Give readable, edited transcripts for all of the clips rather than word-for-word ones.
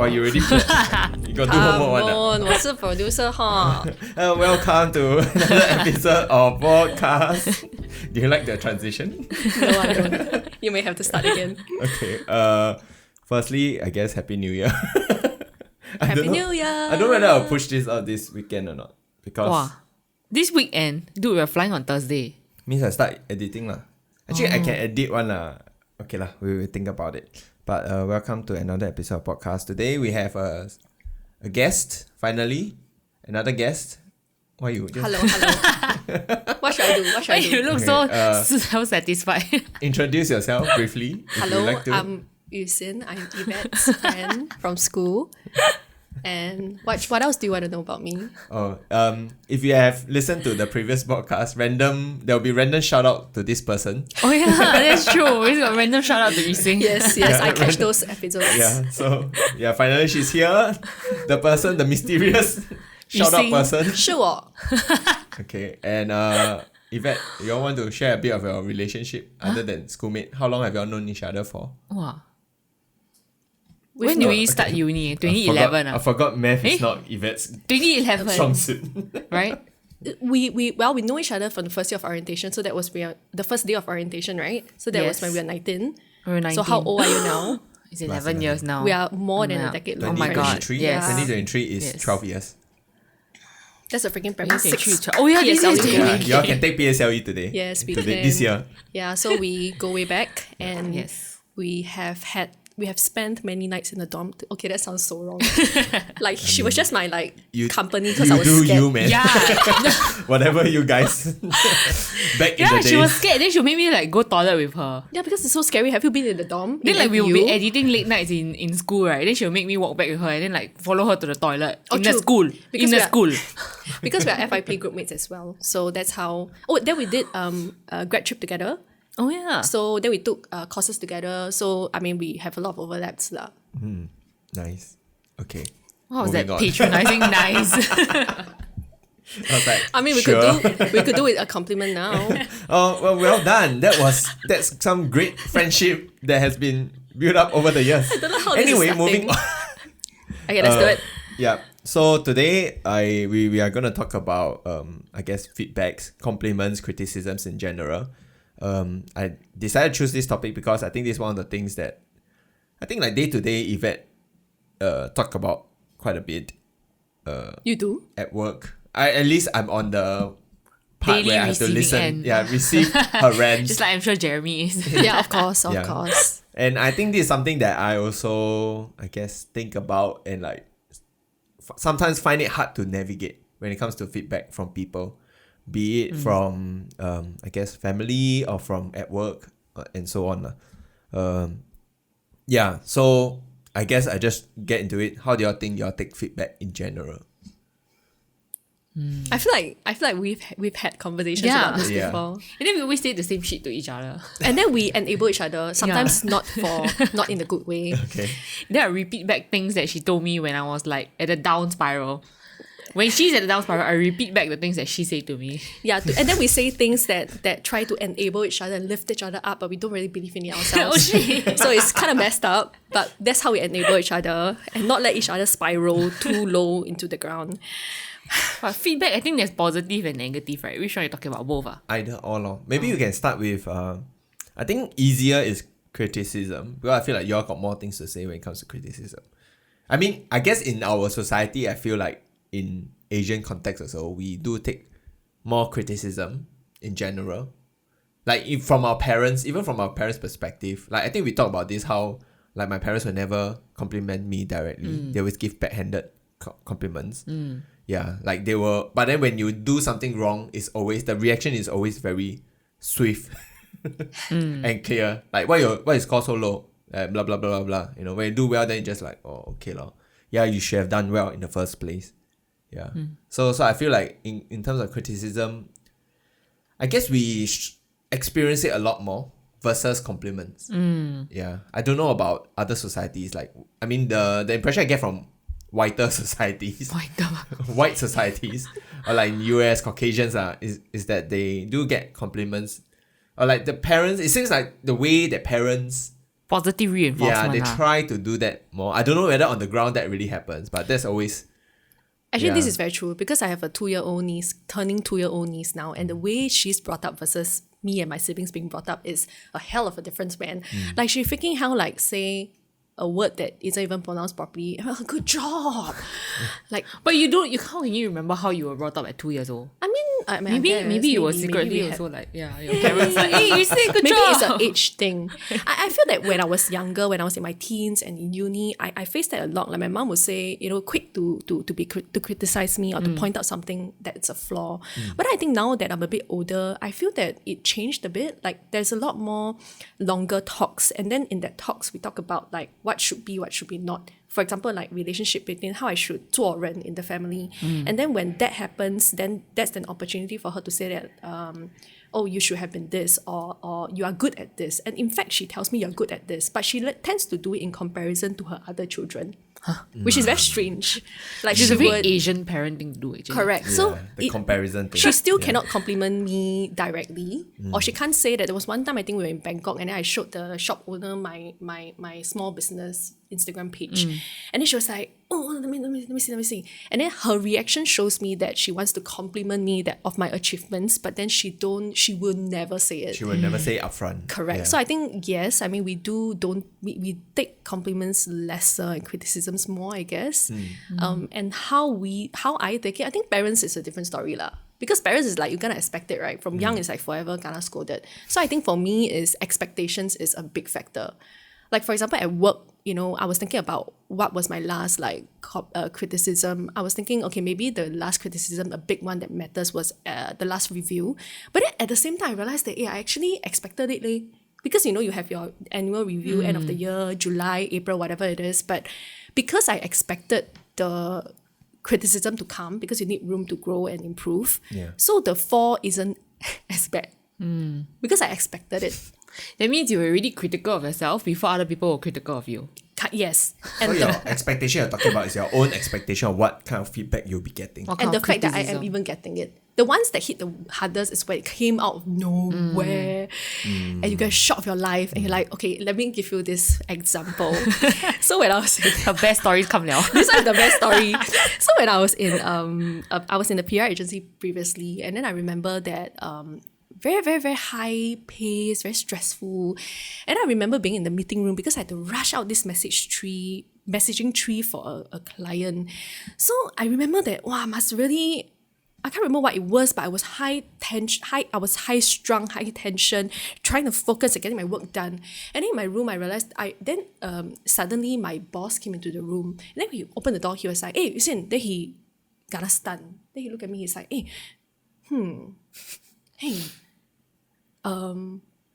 Or you already planned? You got do homework one. 我是 producer 哈。 Welcome to another episode of Baldcast. Do you like the transition? No, I don't. You may have to start again. Okay. Firstly, I guess Happy New Year. Happy New Year. I don't know whether I'll push this out this weekend or not. Because Wow. This weekend, dude, we're flying on Thursday. means I start editing lah. Actually, I can edit one lah. Okay lah, we will think about it. But welcome to another episode of podcast. Today we have a guest, finally. Another guest. Why you? Hello. What should I do? Why you look so self-satisfied? Introduce yourself briefly. If Hello, you like to. I'm Yuxin. I'm Yvette's friend from school. And what else do you want to know about me? If you have listened to the previous podcast, there will be random shout out to this person. Oh yeah, that's true. We got random shout out to Yuxin. Yes, I catch those episodes. Yeah, so finally she's here. The person, the mysterious shout out person. 是我. Okay, and Yvette, you all want to share a bit of your relationship other than schoolmate? How long have you all known each other for? Wow. When did we start uni? 2011. I forgot math is not Yvette's 2011. strong suit. Right? We know each other from the first year of orientation, so that was the first day of orientation, right? So that was when we were 19. We were 19. So how old are you now? It's 11 years now. We are more than a decade long. Oh my God. 2023? Yes. 2023 is Yes. 12 years. That's a freaking primary 6. Oh yeah, this is Yeah, 20. you all can take PSLE today. Yes, we today, can. This year. Yeah, so we go way back and Yes. we have spent many nights in the dorm. Okay, that sounds so wrong. Like she was just my company because I was do scared. you, man. Yeah. Whatever you guys back in the days. She was scared. Then she'll make me go toilet with her. Yeah, because it's so scary. Have you been in the dorm? Then In we'll NTU? be editing late nights in school, right? Then she'll make me walk back with her and then follow her to the toilet Oh, in the true. school. Because in the we are- school. Because we are FIP group mates as well. So that's how. Oh, then we did a grad trip together. Oh yeah. So then we took courses together. So I mean, we have a lot of overlaps lah. Nice. Okay. What was that? Moving on. Patronizing nice. I was like, I mean, we sure. could do it a compliment now. Oh, well done. That's some great friendship that has been built up over the years. I don't know how this is Anyway, starting. moving on. Okay, let's do it. Yeah. So today we are gonna talk about I guess feedbacks, compliments, criticisms in general. I decided to choose this topic because I think this is one of the things that I think day to day Yvette talk about quite a bit. You do? At work. At least I'm on the part Daily where I have to receiving listen. end. Yeah, receive her rants. Just like I'm sure Jeremy is. Yeah, of course, of Yeah. course. And I think this is something that I also, I guess, think about and sometimes find it hard to navigate when it comes to feedback from people, be it from, I guess, family or from at work and so on. Yeah, so I guess I just get into it. How do y'all think y'all take feedback in general? I feel like we've had conversations Yeah. about this Yeah. before. And then we always say the same shit to each other. And then we enable each other, sometimes not in a good way. Okay. Then I repeat back things that she told me when I was at a down spiral. When she's at the down spiral, I repeat back the things that she said to me. Yeah, and then we say things that try to enable each other and lift each other up, but we don't really believe in it ourselves. Oh, shit. So it's kind of messed up, but that's how we enable each other and not let each other spiral too low into the ground. But feedback, I think there's positive and negative, right? Which one are you talking about? Both? Either or. Lor. Maybe you can start with, I think easier is criticism, because I feel like y'all got more things to say when it comes to criticism. I mean, I guess in our society, I feel like in Asian context also, we do take more criticism in general. Even from our parents' perspective. I think we talked about this, how my parents will never compliment me directly. They always give backhanded compliments. Yeah, they will, but then when you do something wrong, the reaction is always very swift and clear. Why your score so low? Blah blah blah blah blah. When you do well, then you just okay lor. Yeah, you should have done well in the first place. Yeah. So I feel like in terms of criticism, I guess we experience it a lot more versus compliments. Yeah, I don't know about other societies. The impression I get from whiter societies, white societies, or in US, Caucasians is that they do get compliments, or the parents. It seems like the way that parents positive reinforcement. Yeah, they try to do that more. I don't know whether on the ground that really happens, but that's always... Actually, this is very true because I have a 2-year-old niece, turning 2-year-old niece now, and the way she's brought up versus me and my siblings being brought up is a hell of a difference, man. Like, she freaking how, like, say a word that isn't even pronounced properly. Oh, good job. Like, But how can you remember how you were brought up at 2 years old? I mean, I guess, Maybe you were secretly also like, your parents like, hey, you say good maybe job. it's an age thing. I feel that when I was younger, when I was in my teens and in uni, I faced that a lot. Like, my mom would say, quick to criticize me or to point out something that's a flaw. But I think now that I'm a bit older, I feel that it changed a bit. Like, there's a lot more longer talks, and then in that talks we talk about like what should be, what should be not. For example, like relationship between how I should 做人 in the family. And then when that happens, then that's an opportunity for her to say that, oh, you should have been this, or you are good at this. And in fact, she tells me you're good at this, but she tends to do it in comparison to her other children, which is very strange. Like, It's she a very would, Asian parenting to do, actually. correct. So the comparison thing. she still cannot compliment me directly, or she can't say that. There was one time I think we were in Bangkok, and then I showed the shop owner my small business Instagram page, and then she was like, "Oh, let me see." And then her reaction shows me that she wants to compliment me of my achievements, but then she will never say it. She will never say it upfront. Correct. Yeah. So I think yes, I mean we take compliments lesser and criticisms more, I guess. And how I take it, I think parents is a different story lah. Because parents is like you're gonna expect it, right? From young it's like forever gonna scolded. So I think for me is expectations is a big factor. Like, for example, at work, I was thinking about what was my last criticism. I was thinking, okay, maybe the last criticism, a big one that matters was the last review. But then at the same time, I realized that I actually expected it. Because, you have your annual review, end of the year, July, April, whatever it is. But because I expected the criticism to come, because you need room to grow and improve. Yeah. So the fall isn't as bad. Because I expected it. That means you were really critical of yourself before other people were critical of you. Yes. So your expectation you're talking about is your own expectation of what kind of feedback you'll be getting. What And kind the of fact that I am criticism? even getting it. The ones that hit the hardest is when it came out of nowhere and you get a shock of your life and you're like, okay, let me give you this example. So when I was in The best stories come now. this is the best story. So when I was in the PR agency previously, and then I remember that very, very, very high pace, very stressful. And I remember being in the meeting room because I had to rush out this messaging tree for a client. So I remember that, I can't remember what it was, but I was high strung, high tension, trying to focus and getting my work done. And then in my room, I realized, suddenly my boss came into the room. And then when he opened the door, he was like, hey, Yuxin. Then he got a stun. Then he looked at me, he's like, hey,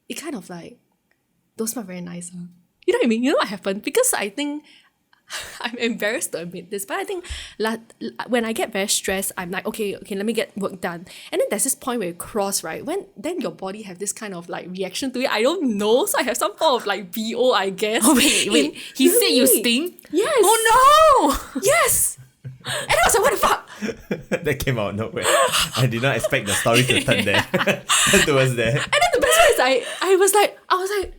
it kind of like, those smell very nice. Huh? You know what I mean? You know what happened? Because I think, I'm embarrassed to admit this, but I think when I get very stressed, I'm like, okay, let me get work done. And then there's this point where you cross, right? Then your body have this kind of like reaction to it. I don't know. So I have some form of like BO, I guess. Oh, wait. He said you stink? Yes. Oh no! Yes. And I was like, what the fuck? That came out of nowhere. I did not expect the story to turn there. Towards there. And then the best part is I was like,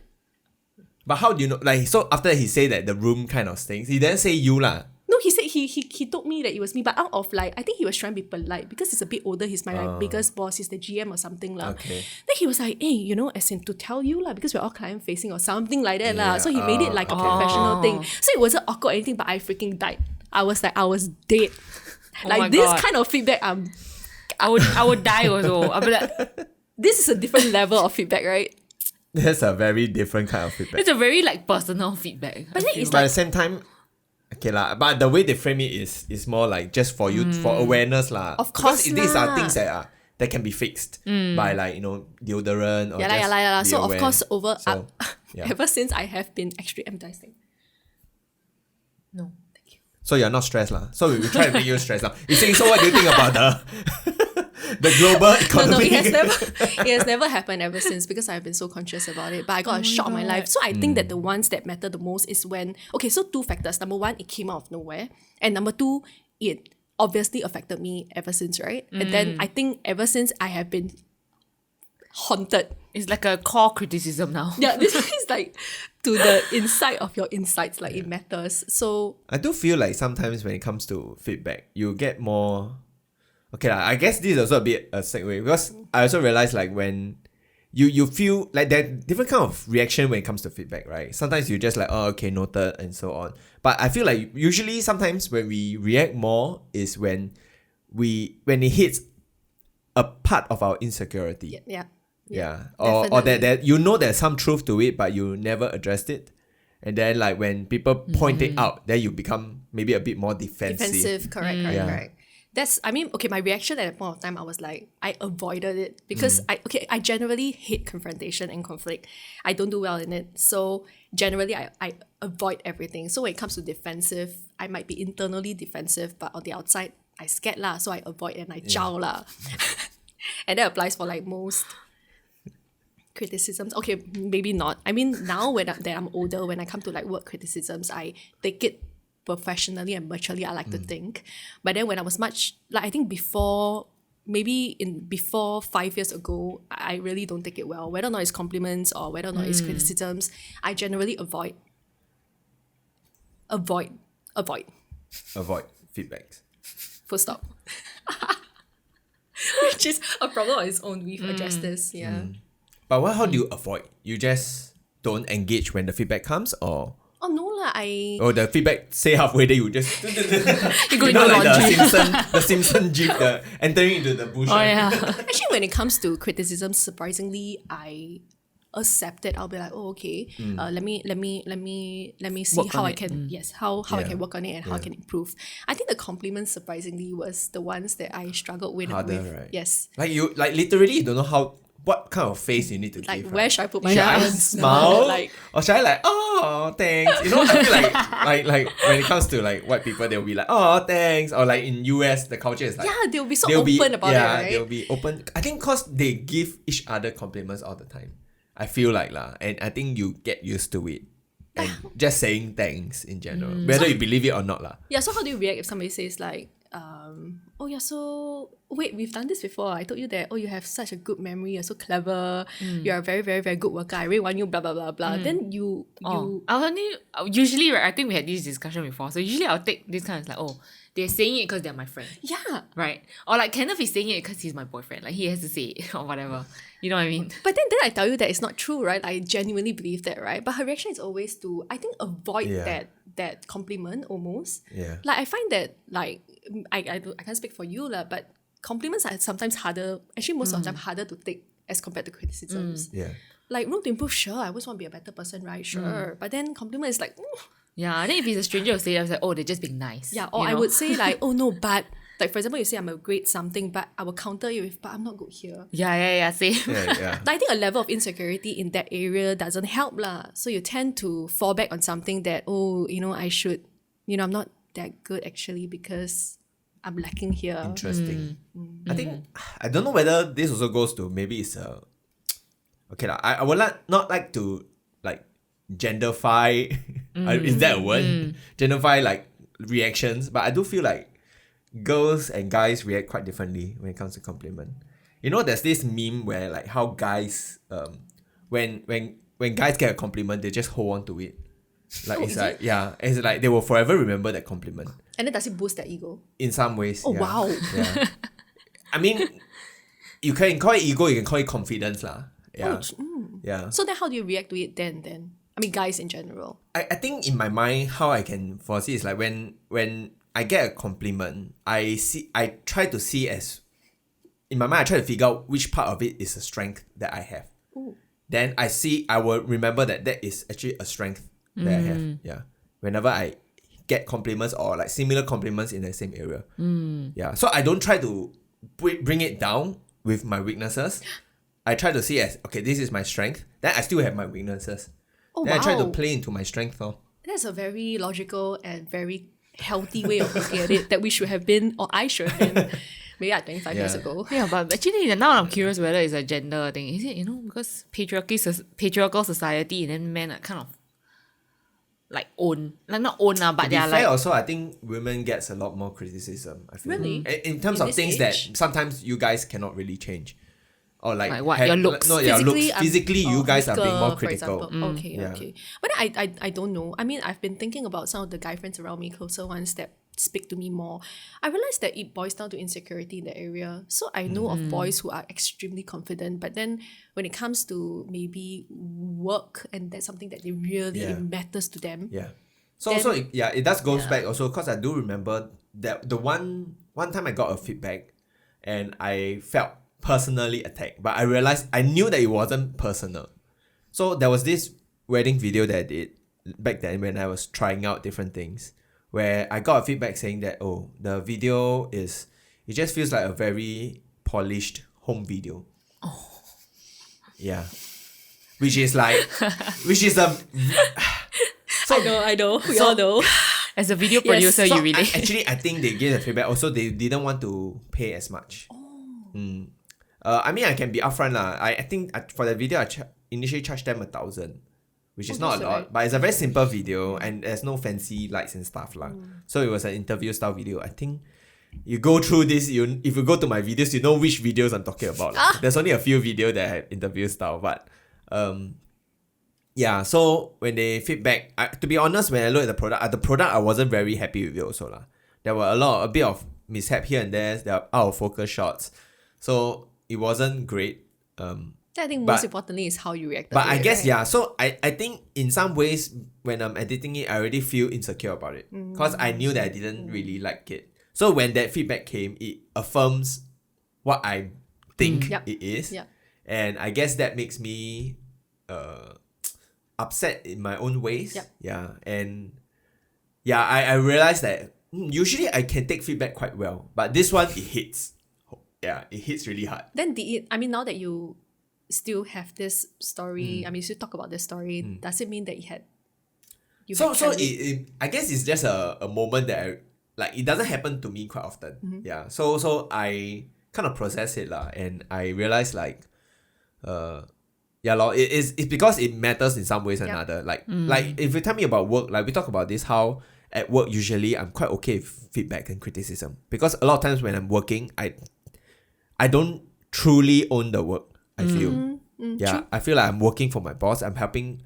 But how do you know? Like, so after he said that the room kind of stinks, he didn't say you lah. no, he said he told me that it was me, but out of like, I think he was trying to be polite because he's a bit older. He's my biggest boss. He's the GM or something lah. Okay. Then he was like, hey, as in to tell you lah, because we're all client facing or something like that lah. So he made it like a professional thing. So it wasn't awkward or anything, but I freaking died. I was dead. Oh my Like this God. kind of feedback, I would die also. I'll be like, this is a different level of feedback, right? That's a very different kind of feedback. it's a very like personal feedback. But then it's But at like, the same time, okay lah. But the way they frame it is more like just for you for awareness lah. Of course because these are lah. things that can be fixed by like deodorant or yeah lah. be So aware. of course So, yeah. ever since I have been extreme emphasizing. No. So you're not stressed lah. So we try to make you stressed now. You saying, so what do you think about the global economy? No, it has never happened ever since because I've been so conscious about it. But I got a shock in my life. So I think that the ones that matter the most is when, okay, so two factors. Number one, it came out of nowhere. And number two, it obviously affected me ever since, right? And then I think ever since I have been haunted. It's like a core criticism now. Yeah, this one is like to the inside of your insights, like it matters. So I do feel like sometimes when it comes to feedback, you get more. Okay, I guess this is also a bit a segue because I also realize like when you feel like there are different kind of reaction when it comes to feedback, right? Sometimes you just like, oh, okay, noted and so on. But I feel like usually sometimes when we react more is when it hits a part of our insecurity. yeah. Or that you know there's some truth to it, but you never addressed it. And then like when people point it out, then you become maybe a bit more defensive. Correct. My reaction at that point of time, I was like, I avoided it because I generally hate confrontation and conflict. I don't do well in it. So generally I avoid everything. So when it comes to defensive, I might be internally defensive, but on the outside, I scared lah. So I avoid and I chow lah. And that applies for like most criticisms. Okay, maybe not. I mean, now that I'm older, when I come to like work criticisms, I take it professionally and maturely, I like to think. But then when I was I think before 5 years ago, I really don't take it well. Whether or not it's compliments or whether or not it's criticisms, I generally avoid Feedbacks. Full stop. Which is a problem on its own. We've addressed this, yeah. But how do you avoid? You just don't engage when the feedback comes, or? Oh no lah, Or the feedback say halfway, then you just You go into like laundry. the Simpson jeep, the entering into the bush. Oh yeah. Actually, when it comes to criticism, surprisingly, I accept it. I'll be like, oh okay, let me see Work how on I it. can how I Yeah. can work on it and how I can improve. I think the compliments surprisingly was the ones that I struggled with. Harder, right? Yes. Like you literally you don't know what kind of face you need to Like give. where right? should I put my Should I hands? smile? Like Or should I like, oh, thanks? You know, I feel like when it comes to like white people, they'll be like, oh, thanks. Or like in US, the culture is like, yeah, they'll be so open about it, right? they'll be open. I think because they give each other compliments all the time. I feel like lah, and I think you get used to it. And just saying thanks in general, whether you believe it or not lah. Yeah, so how do you react if somebody says like, oh yeah, so wait, we've done this before. I told you that, oh, you have such a good memory, you're so clever, you're a very, very, very good worker. I really want you, blah, blah, blah, blah. Then you Usually, right, I think we had this discussion before. So usually I'll take this kind of like, oh, they're saying it because they're my friend. yeah. Right? Or like Kenneth is saying it because he's my boyfriend. Like he has to say it or whatever. You know what I mean? But then I tell you that it's not true, right? I genuinely believe that, right? But her reaction is always to, I think, avoid Yeah. that compliment almost. Yeah. Like I find that like I can't speak for you lah, but compliments are sometimes harder. Actually, most of the time harder to take as compared to criticisms. Yeah. Like room to improve, sure. I always want to be a better person, right? Sure. But then compliment is like, Yeah. And then if he's a stranger, I'll say, I was like, oh, they're just being nice. yeah. Or you I know? would say like, oh no, but like for example, you say I'm a great something, but I will counter you with, but I'm not good here. Yeah, same. Yeah. I think a level of insecurity in that area doesn't help lah. So you tend to fall back on something that, oh, I should, I'm not that good actually because I'm lacking here. Interesting. I think I don't know whether this also goes to maybe it's a okay lah. I would not like to like genderify. Is that a word? Genderify like reactions, but I do feel like girls and guys react quite differently when it comes to compliment. There's this meme where like how guys when guys get a compliment, they just hold on to it. Like Oh, it's is like it? yeah, it's like they will forever remember that compliment. And then does it boost their ego? In some ways. Oh, yeah. wow. Yeah. I mean, you can call it ego, you can call it confidence lah. Yeah. Yeah. So then how do you react to it then? I mean, guys in general. I think in my mind, how I can foresee is like when I get a compliment, I try to see as in my mind, I try to figure out which part of it is a strength that I have. Ooh. Then I will remember that is actually a strength that I have. Yeah. Whenever I get compliments or like similar compliments in the same area. Yeah. So I don't try to bring it down with my weaknesses. I try to see as, okay, this is my strength. Then I still have my weaknesses. Oh, Then I try to wow. play into my strength. That's a very logical and very healthy way of looking at it that we should have been, or I should have been, maybe like 25 years Yeah. ago. Yeah, but actually now I'm curious whether it's a gender thing. Is it, because patriarchal society and then men are kind of like not own lah, but To be they're fair like also, I think women gets a lot more criticism. I feel. Really? In terms In of this things age? that sometimes you guys cannot really change. Or like Like what? Your looks? No, your looks. I'm- Physically, you guys are being weaker, more for critical. example. Okay, Yeah. okay. But I don't know. I mean, I've been thinking about some of the guy friends around me, closer ones that speak to me more. I realized that it boils down to insecurity in the area. So I know of boys who are extremely confident, but then when it comes to maybe work and that's something that they really Yeah. it matters to them. Yeah. So Then- also it does goes Yeah. back also because I do remember that the one time I got a feedback and I felt personally attacked, but I knew that it wasn't personal. So there was this wedding video that I did back then when I was trying out different things, where I got a feedback saying that the video it just feels like a very polished home video. Yeah. Which is a I know. We all know. As a video producer, so you relate. I think they gave the feedback. Also, they didn't want to pay as much. I mean, I can be upfront lah. I think for the video, I initially charged them 1,000, which is not a that's lot, alright. but it's a very simple video and there's no fancy lights and stuff lah. So it was an interview style video. I think you go through this, if you go to my videos, you know which videos I'm talking about. Lah. There's only a few videos that have interview style, but yeah. So when they feedback, to be honest, when I look at the product I wasn't very happy with it also lah. There were a bit of mishap here and there. There are out of focus shots, so it wasn't great. I think But- most importantly is how you react. But I guess yeah. So I think in some ways when I'm editing it, I already feel insecure about it because I knew that I didn't really like it. So when that feedback came, it affirms what I think Yep. it is, Yep. and I guess that makes me upset in my own ways. Yep. Yeah, and yeah, I realized that usually I can take feedback quite well, but this one it hits. Yeah, it hits really hard. Then now that you still have this story, I mean, you still talk about this story, does it mean that So I guess it's just a moment that it doesn't happen to me quite often. Yeah. So I kind of process it lah, and I realize it's because it matters in some ways or another. Like if you tell me about work, like we talk about this, how at work usually I'm quite okay with feedback and criticism, because a lot of times when I'm working, I don't truly own the work. I feel true. I feel like I'm working for my boss. I'm helping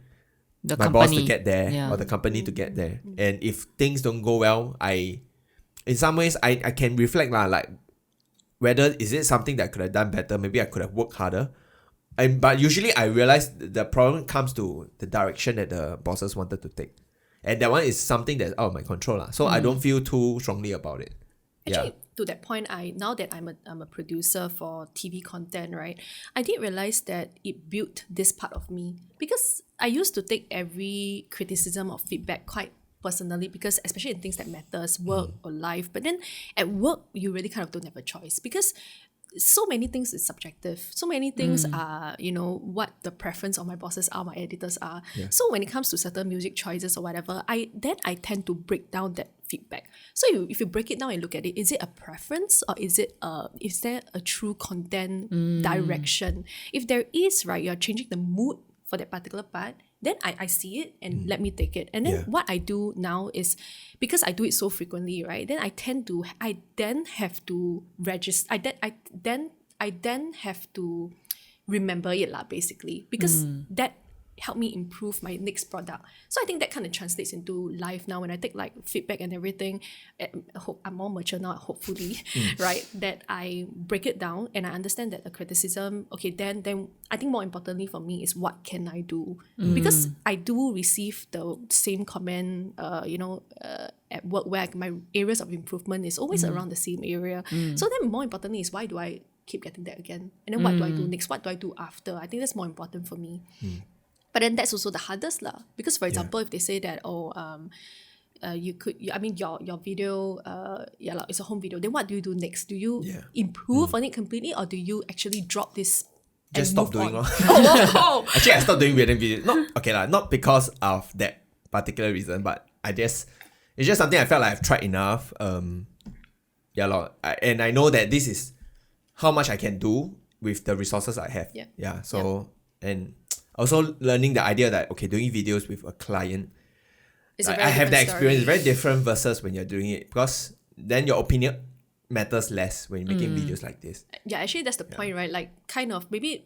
The my company. boss to get there, Yeah. or the company to get there. And if things don't go well, in some ways I can reflect like whether is it something that I could have done better. Maybe I could have worked harder. But usually I realize the problem comes to the direction that the bosses wanted to take, and that one is something that's out of my control lah. So I don't feel too strongly about it. Actually, to that point, now that I'm a producer for TV content, right? I did realize that it built this part of me, because I used to take every criticism or feedback quite personally, because especially in things that matters, work or life. But then at work, you really kind of don't have a choice, because so many things is subjective. So many things are, what the preference of my bosses are, my editors are. Yeah. So when it comes to certain music choices or whatever, I tend to break down that feedback. So if you break it down and look at it, is it a preference, or is there a true content direction? If there is, right, you're changing the mood for that particular part, then I see it and let me take it. And then what I do now is, because I do it so frequently, right? Then I then have to register. I then have to remember it lah, basically, because that helped me improve my next product. So I think that kind of translates into life now. When I take like feedback and everything, I'm more mature now, hopefully, right? That I break it down and I understand that the criticism, okay, then I think more importantly for me is what can I do? Because I do receive the same comment, at work, where my areas of improvement is always around the same area. So then more importantly is, why do I keep getting that again? And then what do I do next? What do I do after? I think that's more important for me. But then that's also the hardest lah. Because for example, if they say that, your video, it's a home video, then what do you do next? Do you improve on it completely, or do you actually drop this and Just stop move doing on? lor. Actually, I stopped doing wedding videos. Not because of that particular reason, but it's just something I felt like I've tried enough. And I know that this is how much I can do with the resources I have. Yeah. So and also learning the idea that doing videos with a client, It's a like, very I have that different experience. It's story. very different versus when you're doing it, because then your opinion matters less when you're making videos like this. Yeah, actually that's the point, right? Like kind of maybe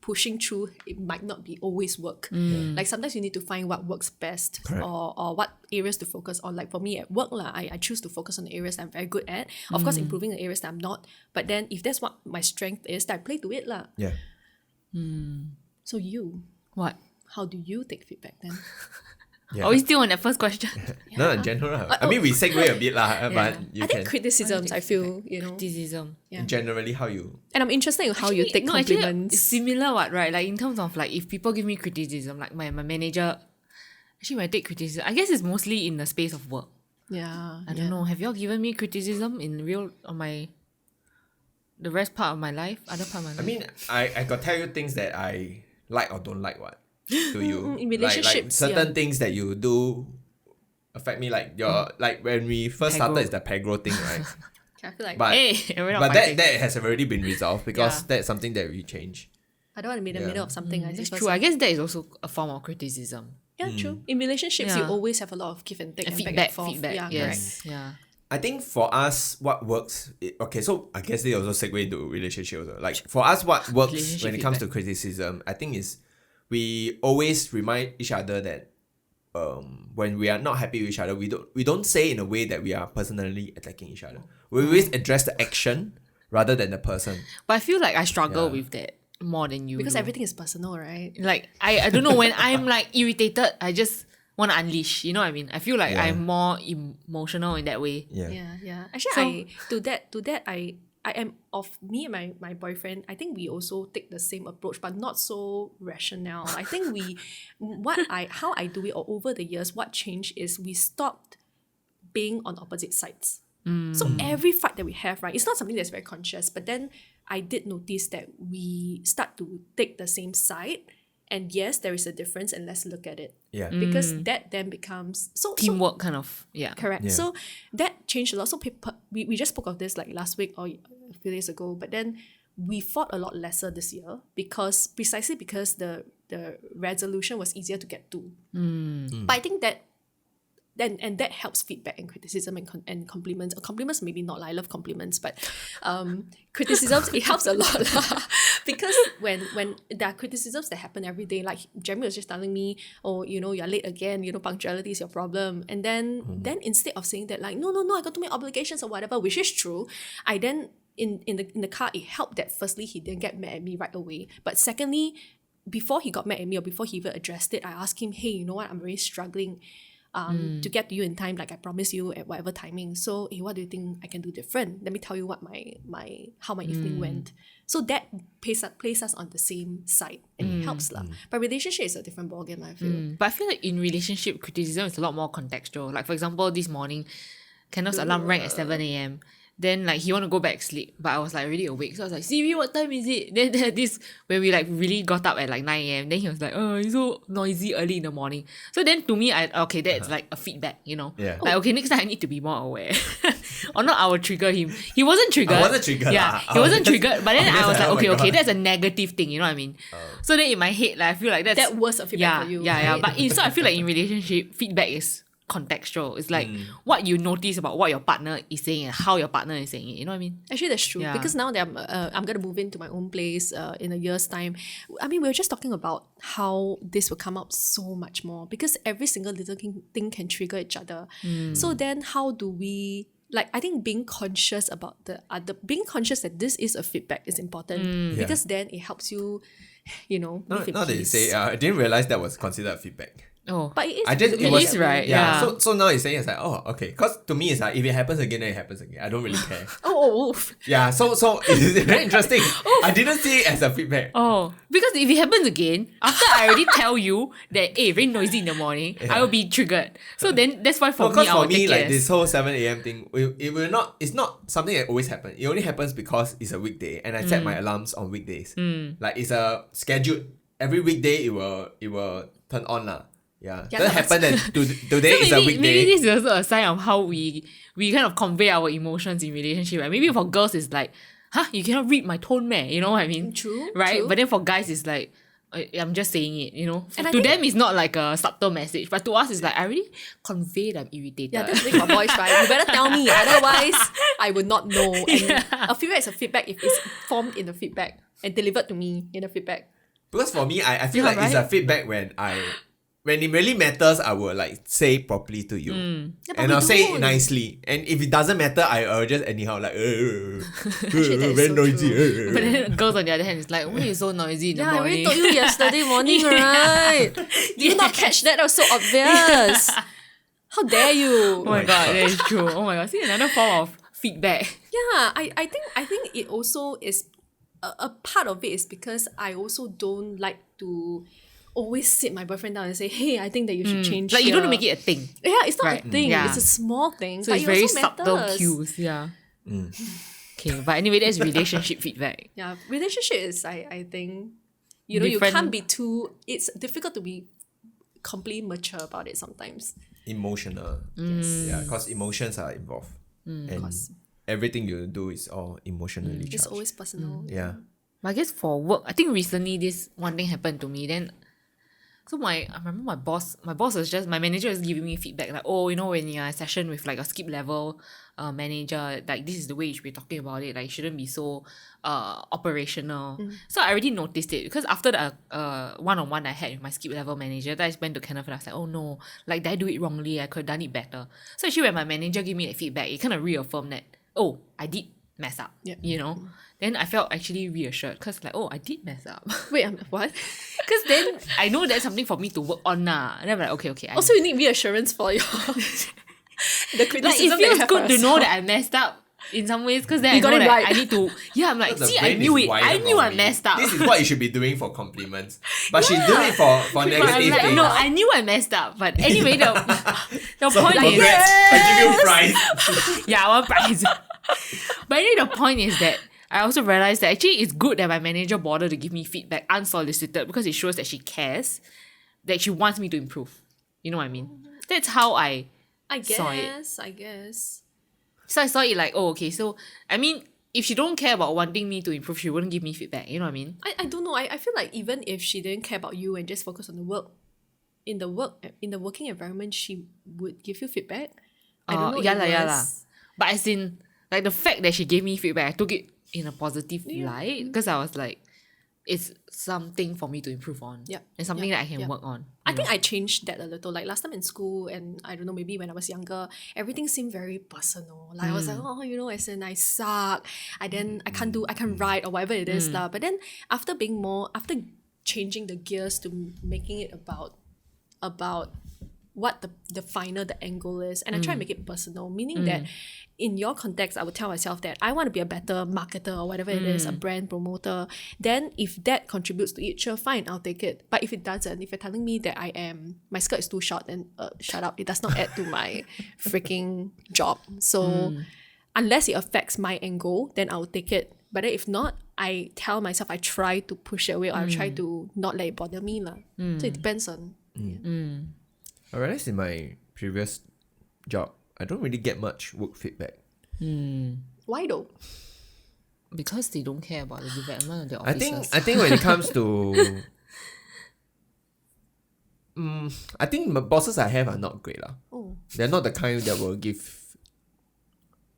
pushing through, it might not be always work. Like sometimes you need to find what works best, or what areas to focus on. Like for me at work I choose to focus on the areas that I'm very good at. Of course improving the areas that I'm not. But then if that's what my strength is, then I play to it lah. Yeah. So you, What? how do you take feedback then? Yeah. Are we still on that first question? No, in general. I mean, we segue a bit lah, but you I think can criticisms, I feel, Criticism. generally how you. and I'm interested in how you take Actually, compliments. it's similar what, right? Like in terms of like if people give me criticism, like my manager, actually when I take criticism, I guess it's mostly in the space of work. Yeah. I don't know. Have y'all given me criticism in real on the rest part of my life? Other part of my life? I mean, I got tell you things that I like or don't like. What do you in like relationships, certain things that you do affect me? Like your like when we first started, it's the pegro thing, right? I feel like But hey, we're not but fighting. that has already been resolved because Yeah. that's something that we change. I don't want to be in the middle of something. I That's just true. I guess that is also a form of criticism. Yeah, true. In relationships, you Yeah. always have a lot of give and take and back Feedback, and forth. feedback. Yeah, Yes. Yeah. I think for us, what works. Okay, so I guess they also segue to relationship also. Like for us, what works Relationship when it comes to feedback. criticism, I think is we always remind each other that when we are not happy with each other, we don't say in a way that we are personally attacking each other. We always address the action rather than the person. But I feel like I struggle Yeah. with that more than you. Because do. everything is personal, right? Like I don't know, when I'm like irritated, I just want to unleash. You know what I mean? I feel like Yeah. I'm more emotional in that way. Yeah. Actually, to that, I am of me and my boyfriend. I think we also take the same approach, but not so rational. I think how I do it, or over the years, what changed is we stopped being on opposite sides. So every fight that we have, right, it's not something that's very conscious, but then I did notice that we start to take the same side, and yes, there is a difference, and let's look at it. Yeah. Because that then becomes so Teamwork kind of. Yeah. correct. Yeah. So that changed a lot. So we just spoke of this like last week or a few days ago, but then we fought a lot lesser this year precisely because the resolution was easier to get to. But I think that that helps feedback and criticism and compliments. Or compliments maybe not. I love compliments, but criticisms it helps a lot because when there are criticisms that happen every day, like Jeremy was just telling me, oh, you're late again. Punctuality is your problem. And then instead of saying that like no, I got too many obligations or whatever, which is true, I then in the car it helped that firstly he didn't get mad at me right away, but secondly, before he got mad at me or before he even addressed it, I asked him, hey, you know what, I'm really struggling to get to you in time, like I promised you at whatever timing. So, hey, what do you think I can do different? Let me tell you what how my evening went. So that places us on the same side, and it helps lah. But relationship is a different ballgame, I feel. But I feel like in relationship, criticism is a lot more contextual. Like for example, this morning, Kenneth's alarm rang at 7 a.m. Then like he want to go back sleep, but I was like already awake. So I was like, Siri, what time is it? Then this when we like really got up at like 9 a.m. Then he was like, oh, it's so noisy early in the morning. So then to me, that's like a feedback, Yeah. Like okay, next time I need to be more aware. Or not, I will trigger him. He wasn't triggered. I wasn't triggered Yeah, lah. he wasn't triggered. But then I was like, oh my okay, God. that's a negative thing. You know what I mean? So then in my head, like I feel like that's That was a feedback for you. Yeah. right? But so I feel like in relationship, feedback is contextual. It's like what you notice about what your partner is saying and how your partner is saying it. You know what I mean? Actually, that's true. Yeah. Because now that I'm going to move into my own place in a year's time. I mean, we were just talking about how this will come out so much more because every single little thing can trigger each other. So then how do we... Like, I think being conscious about being conscious that this is a feedback is important because then it helps you, Now live in that you peace. say, I didn't realize that was considered feedback. Oh, But it is. I just It is, right? Yeah. Yeah. So now you're saying it's like, oh, okay. Because to me it's like if it happens again, then it happens again. I don't really care. Oh. Yeah. So it's very interesting. I didn't see it as a feedback. Oh, because if it happens again, after I already tell you that, hey, very noisy in the morning, I will be triggered. So then that's why for Because me, I will for me, take like it as, this whole 7 a.m. thing, it will not. It's not something that always happens. It only happens because it's a weekday, and I set my alarms on weekdays. Like it's a scheduled. Every weekday, it will turn on lah. Yeah, Yeah, doesn't no, happen that today is a maybe weekday. this is also a sign of how we kind of convey our emotions in relationship. Right? Maybe for girls, it's like, huh, you cannot read my tone, man. You know what I mean? True, Right? true. But then for guys, it's like, I'm just saying it, you know. And I to think- them, it's not like a subtle message, but to us, it's like I already conveyed I'm irritated. Yeah, that's the thing about boys, right? You better tell me, otherwise I would not know. And a feedback is a feedback if it's formed in the feedback and delivered to me in the feedback. Because for me, I feel Yeah, like it's a right? feedback when it really matters, I will like say properly to you. Yeah, but And we I'll say it don't. nicely. And if it doesn't matter, I'll just anyhow like Actually, that is very so noisy. true. But then girls on the other hand, it's like, why are you so noisy in the Yeah, I already morning? told you yesterday morning, right? Did you not catch that? That was so obvious. How dare you? Oh my god, that is true. Oh my god, see another form of feedback. Yeah, I think it also is a part of it is because I also don't like to always sit my boyfriend down and say, hey, I think that you should change. Like you don't here." make it a thing. Yeah, it's not Right. a thing. Yeah. It's a small thing. So but it's it very also subtle matters. cues. Yeah. Okay, but anyway, that's relationship feedback. Yeah, relationship is I think you know Different- you can't be too. It's difficult to be completely mature about it sometimes. Emotional. Yeah, because emotions are involved. And everything you do is all emotionally It's charged. always personal. Yeah. But I guess for work, I think recently this one thing happened to me. Then, so I remember my boss my manager was giving me feedback like, oh, you know, when you're in a session with like a skip level manager, like this is the way you should be talking about it. Like, you shouldn't be so operational. So I already noticed it because after the one-on-one I had with my skip level manager, that I went to Kenneth and I was like, oh no, like did I do it wrongly? I could have done it better. So actually when my manager gave me that feedback, it kind of reaffirmed that, oh, I did mess up. Yeah. You know? Then I felt actually reassured because like, oh, I did mess up. Wait, what? Because then I know that's something for me to work on now. And I'm like, okay. Also, you need reassurance for your the criticism. like it that you feels have good for to know yourself. that I messed up in some ways because then You I got know it that right. I need to. Yeah, I'm like, The see, I brain knew is it. I wired knew I wrongly. messed up. This is what you should be doing for compliments. But she's doing it for But negative I'm like, things. no, I knew I messed up. But anyway, the So point is, congrats. I give you a prize. yeah, I want prize. But anyway, the point is that I also realized that actually it's good that my manager bothered to give me feedback unsolicited because it shows that she cares, that she wants me to improve. You know what I mean? That's how I saw it. I guess. So I saw it like, oh, okay. So, I mean, if she don't care about wanting me to improve, she wouldn't give me feedback. You know what I mean? I don't know. I feel like even if she didn't care about you and just focus on the work, in the working environment, she would give you feedback. I don't know. Yeah it lah. was- But as in, like the fact that she gave me feedback, I took it in a positive light because I was like, it's something for me to improve on. Yeah. And something Yeah. that I can Yeah. work on. I think I changed that a little. Like last time in school, and I don't know, maybe when I was younger, everything seemed very personal. Like I was like, oh, you know, as in I suck. I can't write or whatever it is lah. But then after changing the gears to making it about what the angle is, and I try to make it personal, meaning that in your context, I would tell myself that I want to be a better marketer or whatever it is, a brand promoter. Then if that contributes to it, sure, fine, I'll take it. But if it doesn't, if you're telling me that my skirt is too short, then shut up. It does not add to my freaking job. So unless it affects my angle, then I'll take it. But then if not, I tell myself I try to push it away or I try to not let it bother me lah. So it depends on. I realized in my previous job, I don't really get much work feedback. Why though? Because they don't care about the development of their I officers. think when it comes to I think the bosses I have are not great lah. Oh. They're not the kind that will give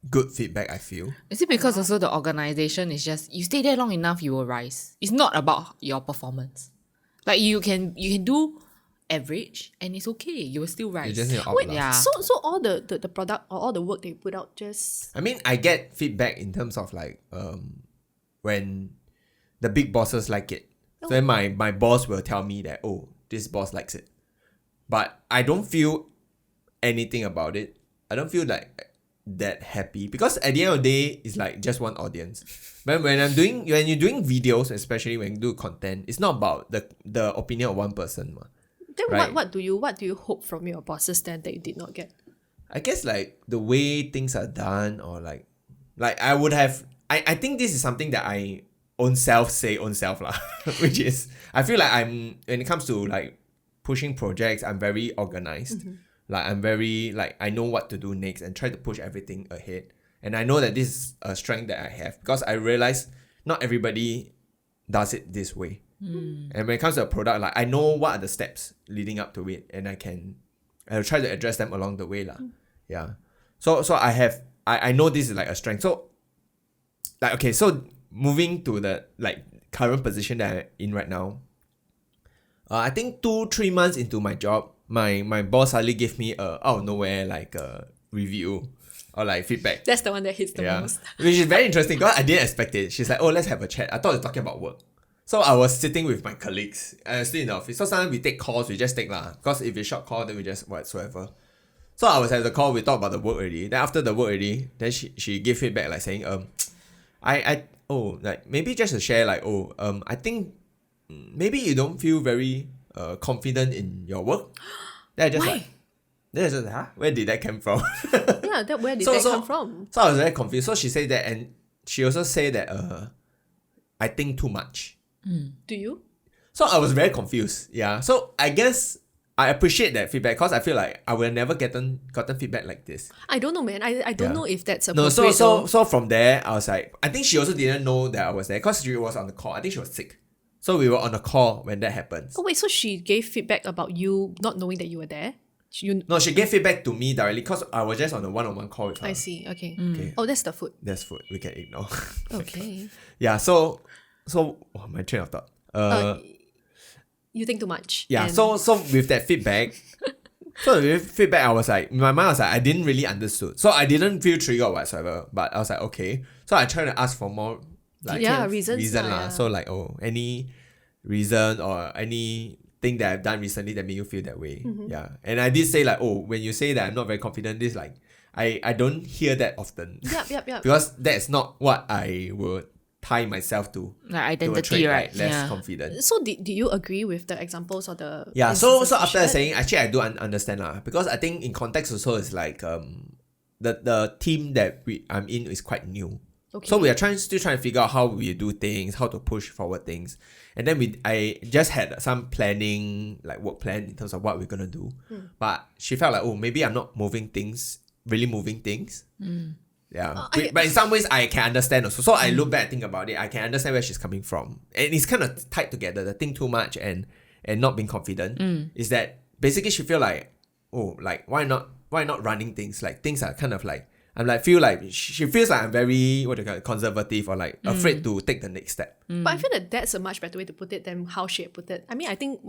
good feedback, I feel. Is it because also the organization is just, you stay there long enough, you will rise. It's not about your performance. Like you can do average and it's okay. You will still You rise. just need to up Wait, lah. Yeah. so all the product or all the work they put out just I mean, I get feedback in terms of like when the big bosses like it. So then my boss will tell me that, oh, this boss likes it. But I don't feel anything about it. I don't feel like that happy because at the end of the day, it's like just one audience. But when you're doing videos, especially when you do content, it's not about the opinion of one person. Ma. then Right. what do you hope from your bosses then that you did not get? I guess like the way things are done or like I would have I think this is something that I own self lah. Which is I feel like when it comes to like pushing projects, I'm very organized. Like I'm very like I know what to do next and try to push everything ahead. And I know that this is a strength that I have because I realize not everybody does it this way. And when it comes to a product, like I know what are the steps leading up to it, and I'll try to address them along the way lah. Yeah. So I know this is like a strength. So like okay, so moving to the like current position that I'm in right now. I think 2-3 months into my job, my boss suddenly gave me out of nowhere like a review or like feedback. That's the one that hits the most. Which is very interesting because I didn't expect it. She's like, oh, let's have a chat. I thought we were talking about work. So I was sitting with my colleagues. I was still in the office. So sometimes we take calls, we just take lah. Because if it's short call, then we just whatsoever. So I was at the call, we talked about the work already. Then after the work already, then she gave feedback like saying, like maybe just to share like, I think maybe you don't feel very confident in your work. Then I just like, then I just huh? Where did that come from? Yeah, where did that come from? So I was very confused. So she said that, and she also said that I think too much. Do you? So I was very confused. Yeah. So I guess I appreciate that feedback because I feel like I would have never gotten feedback like this. I don't know, man. I don't know if that's No, appropriate. so from there I was like, I think she also didn't know that I was there because she was on the call. I think she was sick. So we were on a call when that happened. Oh wait, so she gave feedback about you not knowing that you were there? No, she gave feedback to me directly because I was just on a one-on-one call with her. I see. Okay. Okay. Oh, that's the food. That's food. We can ignore. Okay. Yeah. So my train of thought. You think too much. Yeah. and- So with that feedback, I was like, in my mind, I was like, I didn't really understood. So I didn't feel triggered whatsoever. But I was like, okay. So I tried to ask for more like reasons. reason lah. Yeah. So like, any reason or anything that I've done recently that made you feel that way. Yeah. And I did say like, when you say that I'm not very confident, this like I don't hear that often. Yep. Because that's not what I would tie myself to. Like To a identity, trait, right? less confident. So do you agree with the examples or the Yeah, so instances you after shared? saying, actually I do understand lah, because I think in context also it's like the team that I'm in is quite new. Okay. So we are still trying to figure out how we do things, how to push forward things. And then I just had some planning, like work plan in terms of what we're gonna do. But she felt like, maybe I'm not really moving things. Yeah. But in some ways I can understand also. So I look back, think about it, I can understand where she's coming from. And it's kind of tied together, the think too much and not being confident. Is that basically she feel like, like why not running things? Like things are kind of like, I'm like, feel like she feels like I'm very, what do you call it, conservative or like afraid to take the next step. But I feel that that's a much better way to put it than how she had put it. I mean, I think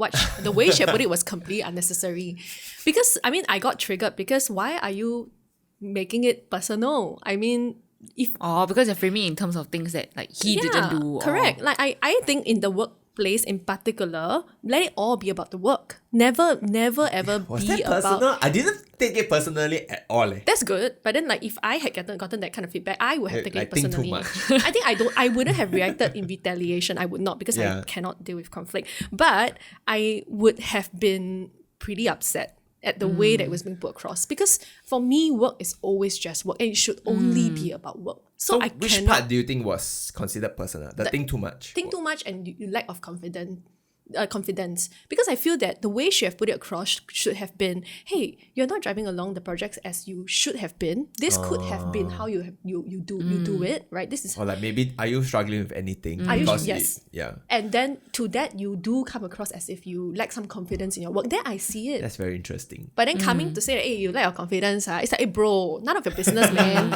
the way she had put it was completely unnecessary. Because, I mean, I got triggered because why are you making it personal? I mean, because you're framing in terms of things that like he didn't do. Correct. Like I think in the workplace in particular, let it all be about the work. Never ever Was be that personal? about. I didn't take it personally at all. That's good, but then like if I had gotten that kind of feedback, I would have taken Like, it think too personally. much. I think I wouldn't have reacted in retaliation. I would not because I cannot deal with conflict. But I would have been pretty upset at the way that it was being put across. Because for me, work is always just work and it should only be about work. So I which cannot part do you think was considered personal? The think too much. think too much and you lack of confidence, because I feel that the way she have put it across should have been, hey, you're not driving along the projects as you should have been. This could have been how you do it, right? This is Or like maybe, are you struggling with anything? Are you- Because yes. yeah. and then to that you do come across as if you lack some confidence in your work. Then I see it. That's very interesting. But then coming to say that, hey, you lack your confidence, it's like, hey bro, none of your business, man.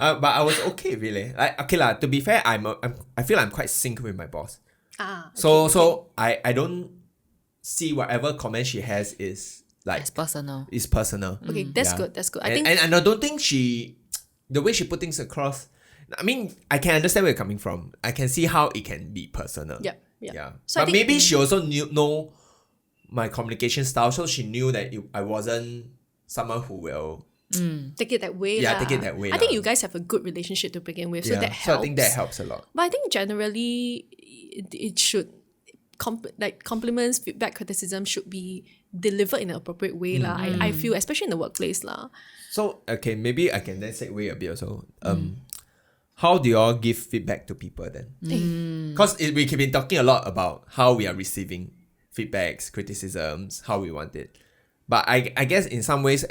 But I was okay really. Like okay lah. To be fair, I feel I'm quite synced with my boss. So I don't see whatever comment she has is like It's personal. is personal. Okay, that's good. I And, think and I don't think the way she put things across. I mean, I can understand where you're coming from. I can see how it can be personal. Yep. Yeah. So I But think- maybe she also know my communication style, so she knew that I wasn't someone who will. take it that way. Yeah, lah. take it that way I think lah. you guys have a good relationship to begin with, so Yeah. that helps. So I think that helps a lot. But I think generally, it should compliments, feedback, criticism should be delivered in an appropriate way lah. I feel, especially in the workplace lah. So okay, maybe I can then segue a bit also. How do you all give feedback to people then? Because we have been talking a lot about how we are receiving feedbacks, criticisms, how we want it. But I guess in some ways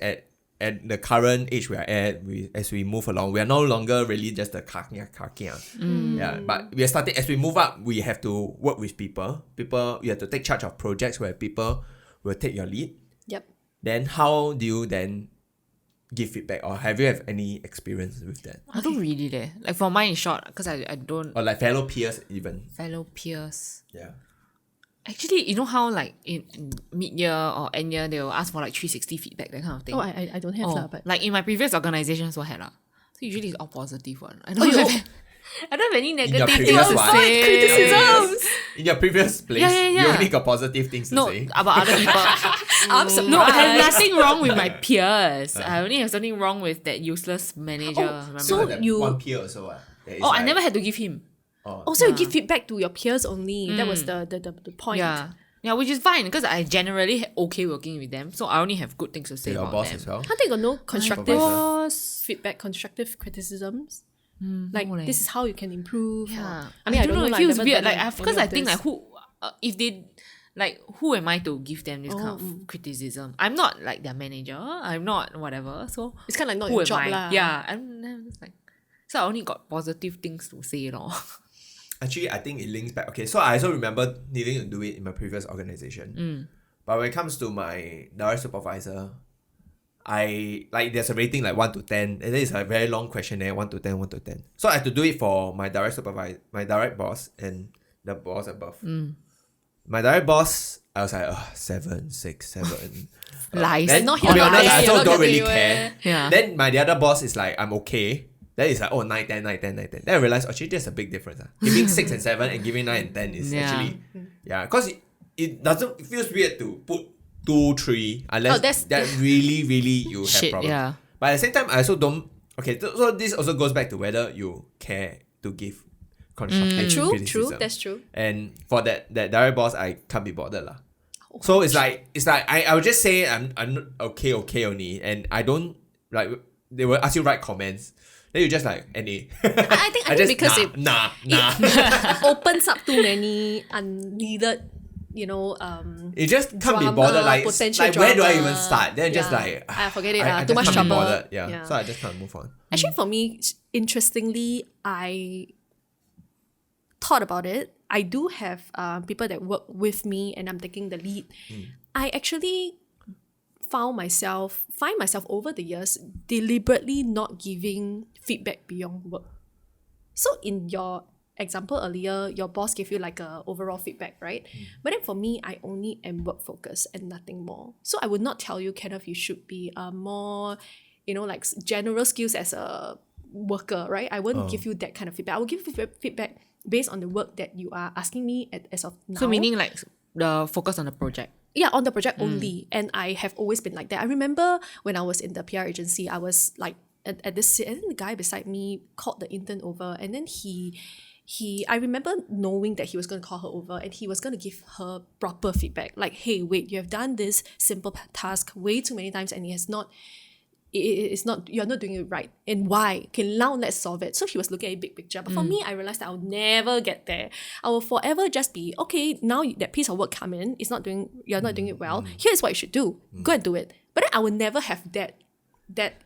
at the current age we are at, as we move along, we are no longer really just the kakia. Yeah, but we are starting, as we move up, we have to work with people. You have to take charge of projects where people will take your lead. Yep. Then how do you then give feedback, or have you have any experience with that? I don't really there. Like for mine is short because I don't Or like fellow peers even. fellow peers. Yeah. Actually, you know how like in mid-year or end-year they will ask for like 360 feedback, that kind of thing. Oh, I don't have that, but like in my previous organizations, what had lah. So usually it's all positive one. I don't have I don't have any negative things previous to one? say. criticisms. In your previous place, Yeah. you only got positive things to No, say. about other people. I'm surprised. No, I have nothing wrong with my peers. I only have something wrong with that useless manager. remember? so That you- one peer also. I never had to give him. Also, you give feedback to your peers only. That was the point. Yeah, which is fine because I generally okay working with them, so I only have good things to say Your about boss them. as well. Can't they got no constructive Supervisor. feedback, constructive criticisms? Like, no leh. this is how you can improve. Yeah, or- I mean, I don't know. It like, feels never weird. done Like, because any I of think this. like who, if they, like who am I to give them this kind of criticism? I'm not like their manager. I'm not whatever. So It's kind of like not who your am job I? lah. Yeah, I'm just like, so I only got positive things to say, lor. Actually, I think it links back. Okay, so I also remember needing to do it in my previous organization. But when it comes to my direct supervisor, I like there's a rating like 1 to 10, and then it's a very long questionnaire, 1 to 10, 1 to 10. So I had to do it for my direct supervisor, my direct boss, and the boss above. My direct boss, I was like, 7, 6, 7. Lies. Then, not to be here, honest, lies. I You're also not don't really getting care. Yeah. Then the other boss is like, I'm okay. Then it's like, 9, 10, 9, 10, 9, 10. Then I realized, actually, there's a big difference. Giving 6 and 7 and giving 9 and 10 is Yeah. actually, because it doesn't, it feels weird to put 2, 3, unless that really, really you have Shit, problem. yeah. But at the same time, I also don't, so this also goes back to whether you care to give constructive True, criticism. that's true. And for that direct boss, I can't be bothered lah. So it's like I would just say I'm okay only, and I don't like, they will ask you write comments, then you just like NA. I think because nah. it opens up too many unneeded, You just can't be drama, bothered. Like potential where do I drama. even start? Then just Yeah. like Forget it. I Too just much can't be trouble. bothered. Yeah. Yeah. So I just can't move on. Actually, for me, interestingly, I thought about it. I do have people that work with me, and I'm taking the lead. I actually find myself over the years deliberately not giving feedback beyond work. So in your example earlier, your boss gave you like a overall feedback, right? But then for me, I only am work focused and nothing more. So I would not tell you, Kenneth, you should be more, like general skills as a worker, right? I won't give you that kind of feedback. I will give you feedback based on the work that you are asking me as of now. So meaning like the focus on the project. Yeah, on the project only. And I have always been like that. I remember when I was in the PR agency, I was like at this, and then the guy beside me called the intern over, and then I remember knowing that he was going to call her over and he was going to give her proper feedback. Like, hey, wait, you have done this simple task way too many times and you're not doing it right. And why? Okay, now let's solve it. So he was looking at a big picture. But for me, I realized that I'll never get there. I will forever just be, okay, now that piece of work come in, you're not doing it well. Here's what you should do. Go and do it. But then I will never have that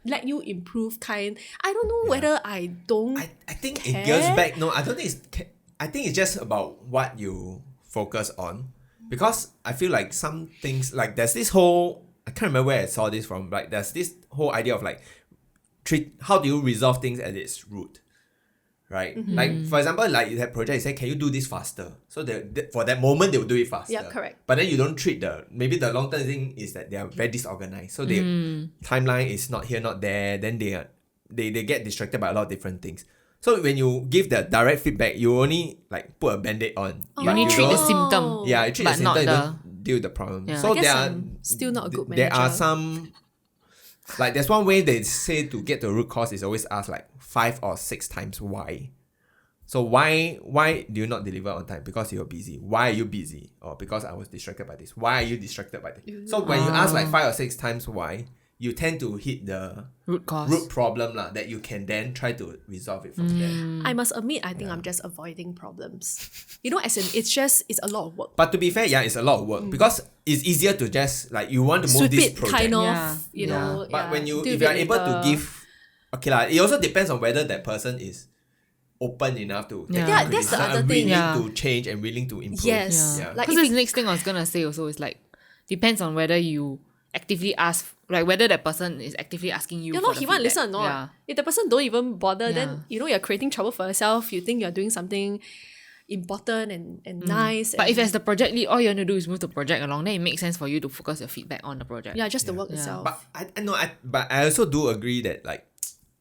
let you improve kind. I don't know whether I don't I think care. it goes back. No, I don't think I think it's just about what you focus on. Because I feel like some things, like there's this whole, I can't remember where I saw this from, like there's this whole idea of like how do you resolve things at its root, right? Like for example, like you have project, you say, can you do this faster? So for that moment they will do it faster. Yeah, correct. But then you don't treat maybe the long term thing is that they are very disorganized. So they timeline is not here, not there. Then they get distracted by a lot of different things. So when you give the direct feedback, you only like put a band-aid on. You only treat the don't- symptom. Yeah, you treat but the not symptom, you the. don't deal with the problem. Yeah. So I guess there are I'm still not a good there are manager. some, like there's one way they say to get to the root cause is always ask like 5 or 6 times why. So why do you not deliver on time? Because you're busy. Why are you busy? Or because I was distracted by this. Why are you distracted by this? So when you ask like 5 or 6 times why, you tend to hit the Root cause. root problem lah, that you can then try to resolve it from there. I must admit, I think I'm just avoiding problems. You know, as in it's a lot of work. But to be fair, yeah, it's a lot of work because it's easier to just like you want to move Sweep this it project. kind of, Yeah. you know. But when do if it you are able to later. give, okay lah, it also depends on whether that person is open enough to take Yeah, that's the criticism other and thing. willing Yeah. to change and willing to improve. Yes. Yeah. Like Because if that's the next thing I was gonna say also is like depends on whether you actively ask, like whether that person is actively asking you. you for know, the he want to feedback. listen or not. Yeah. If the person don't even bother, Yeah. then you know you're creating trouble for yourself. You think you're doing something important and nice. But and, if as the project lead, all you want to do is move the project along, then it makes sense for you to focus your feedback on the project. yeah, just the work itself. But I know, but I also do agree that like,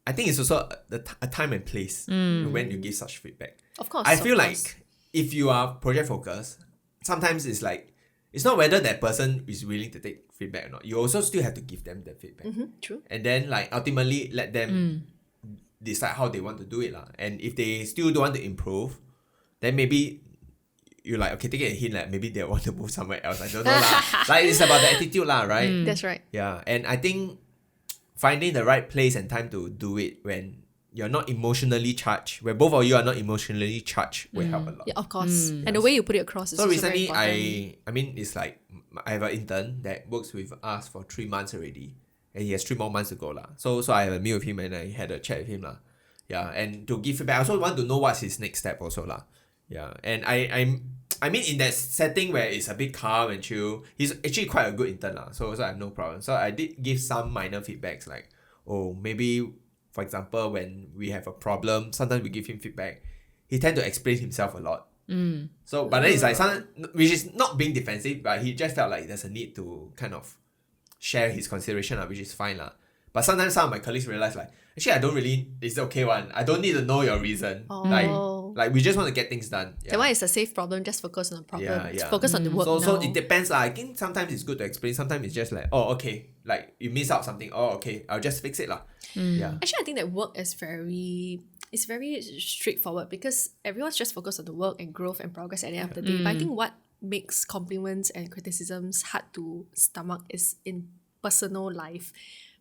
I think it's also a time and place when you give such feedback. Of course. I of feel course. like if you are project focused, sometimes it's like, it's not whether that person is willing to take feedback or not. You also still have to give them the feedback. True. And then like ultimately let them decide how they want to do it lah. And if they still don't want to improve, then maybe you're like, okay, take it a hint, like maybe they want to move somewhere else. I don't know lah. Like it's about the attitude lah, right? That's right. Yeah. And I think finding the right place and time to do it when you're not emotionally charged, where both of you are not emotionally charged, will help a lot. Yeah, of course. And the way you put it across is So also recently, very important. I mean, it's like I have an intern that works with us for 3 months already, and he has 3 more months to go lah. So I have a meal with him and I had a chat with him lah. Yeah, and to give feedback, I also want to know what's his next step also lah. Yeah, and I mean in that setting where it's a bit calm and chill, he's actually quite a good intern lah. So I have no problem. So I did give some minor feedbacks like, oh maybe for example when we have a problem, sometimes we give him feedback. He tend to explain himself a lot. So, but then it's like which is not being defensive, but he just felt like there's a need to kind of share his consideration, which is fine lah. But sometimes some of my colleagues realize like, actually I don't really, it's okay one. I don't need to know your reason. Like we just want to get things done. Yeah. That one is a safe problem. Just focus on the problem. Yeah. Focus on the work So now. it depends lah. I think sometimes it's good to explain. Sometimes it's just like, oh okay, like you miss out something. Oh okay, I'll just fix it lah. Yeah. Actually, I think that work is very straightforward because everyone's just focused on the work and growth and progress at the end of the day. But I think what makes compliments and criticisms hard to stomach is in personal life.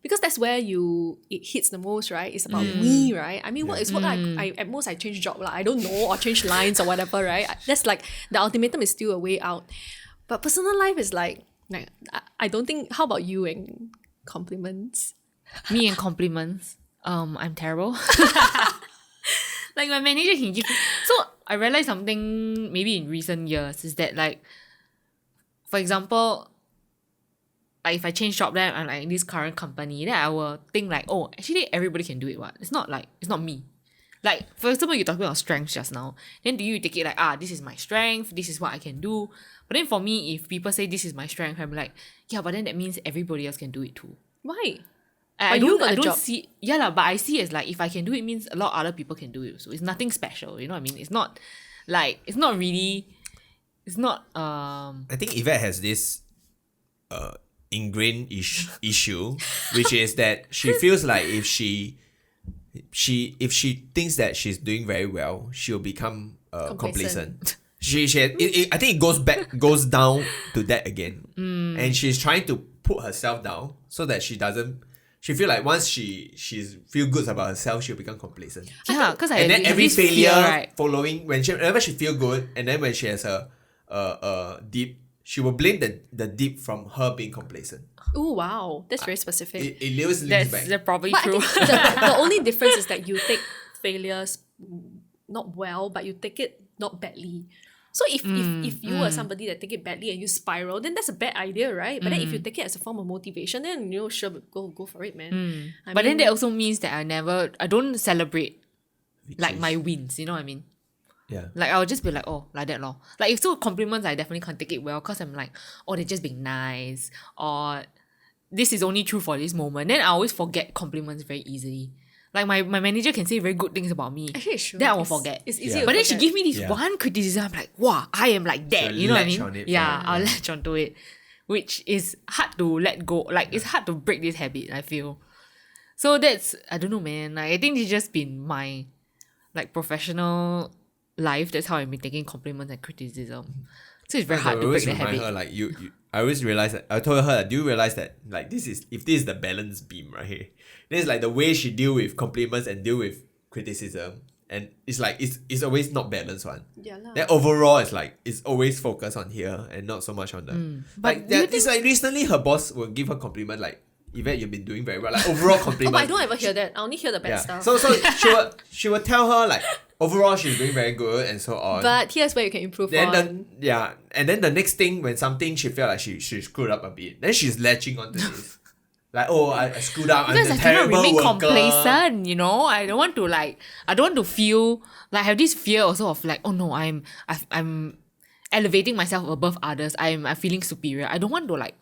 Because that's where it hits the most, right? It's about me, right? I mean, work is work. I at most I change job, I don't know, or change lines or whatever, right? That's like the ultimatum is still a way out. But personal life is like I don't think. How about you and compliments? Me and compliments. I'm terrible. Like my manager can give. So I realized something maybe in recent years is that like, for example, like if I change job then I'm like in this current company, then I will think like, oh, actually everybody can do it. What? It's not me. Like for example, you're talking about strengths just now. Then do you take it like this is my strength, this is what I can do. But then for me, if people say this is my strength, I'm like, yeah, but then that means everybody else can do it too. Why? I But you got I the don't job. see but I see it as like if I can do it means a lot of other people can do it. So it's nothing special, you know what I mean? It's not really I think Yvette has this ingrained issue, which is that she feels like if she thinks that she's doing very well, she'll become complacent. I think it goes down to that again, and she's trying to put herself down so that she doesn't. She feel like once she's feel good about herself, she'll become complacent. yeah, because And then every this failure fear, right? following whenever she feel good, and then when she has a dip, she will blame the dip from her being complacent. Oh wow, that's very specific. It links back. That's probably But I true. think the only difference is that you take failures not well, but you take it not badly. So if you are somebody that take it badly and you spiral, then that's a bad idea, right? But then if you take it as a form of motivation, then sure, go for it, man. But then that also means that I don't celebrate like my wins, you know what I mean? Yeah. Like I'll just be like, oh, like that lor. Like if so compliments, I definitely can't take it well because I'm like, oh, they're just being nice, or this is only true for this moment. Then I always forget compliments very easily. Like my manager can say very good things about me. Actually, it's true. Then I will forget. It's easy. Yeah. But then she give me this Yeah. one criticism. I'm like, wow, I am like that. So You know what I latch mean? on it Yeah, for- I'll latch onto it, which is hard to let go. Like it's hard to break this habit, I feel. So that's, I don't know, man. Like, I think it's just been my like professional life, that's how I've been taking compliments and criticism. So it's very I hard to always break the remind habit. her like you I always realize that I told her, do you realize that like this is the balance beam right here? Then it's like the way she deal with compliments and deal with criticism. And it's like it's always not balanced one. Yeah lah. Then overall it's like it's always focused on here and not so much on the But it's like recently her boss will give her compliment like Yvette, you've been doing very well. Like overall Oh, compliment. but I don't ever hear that. I only hear the bad stuff. So she will tell her like overall she's doing very good and so on. But here's where you can improve then on. and then the next thing when something she felt like she screwed up a bit, then she's latching onto this. Like, oh, I screwed up. Because I'm I the cannot terrible remain worker. complacent, you know. I don't want to feel like I have this fear also of like, oh no, I'm elevating myself above others. I'm feeling superior. I don't want to like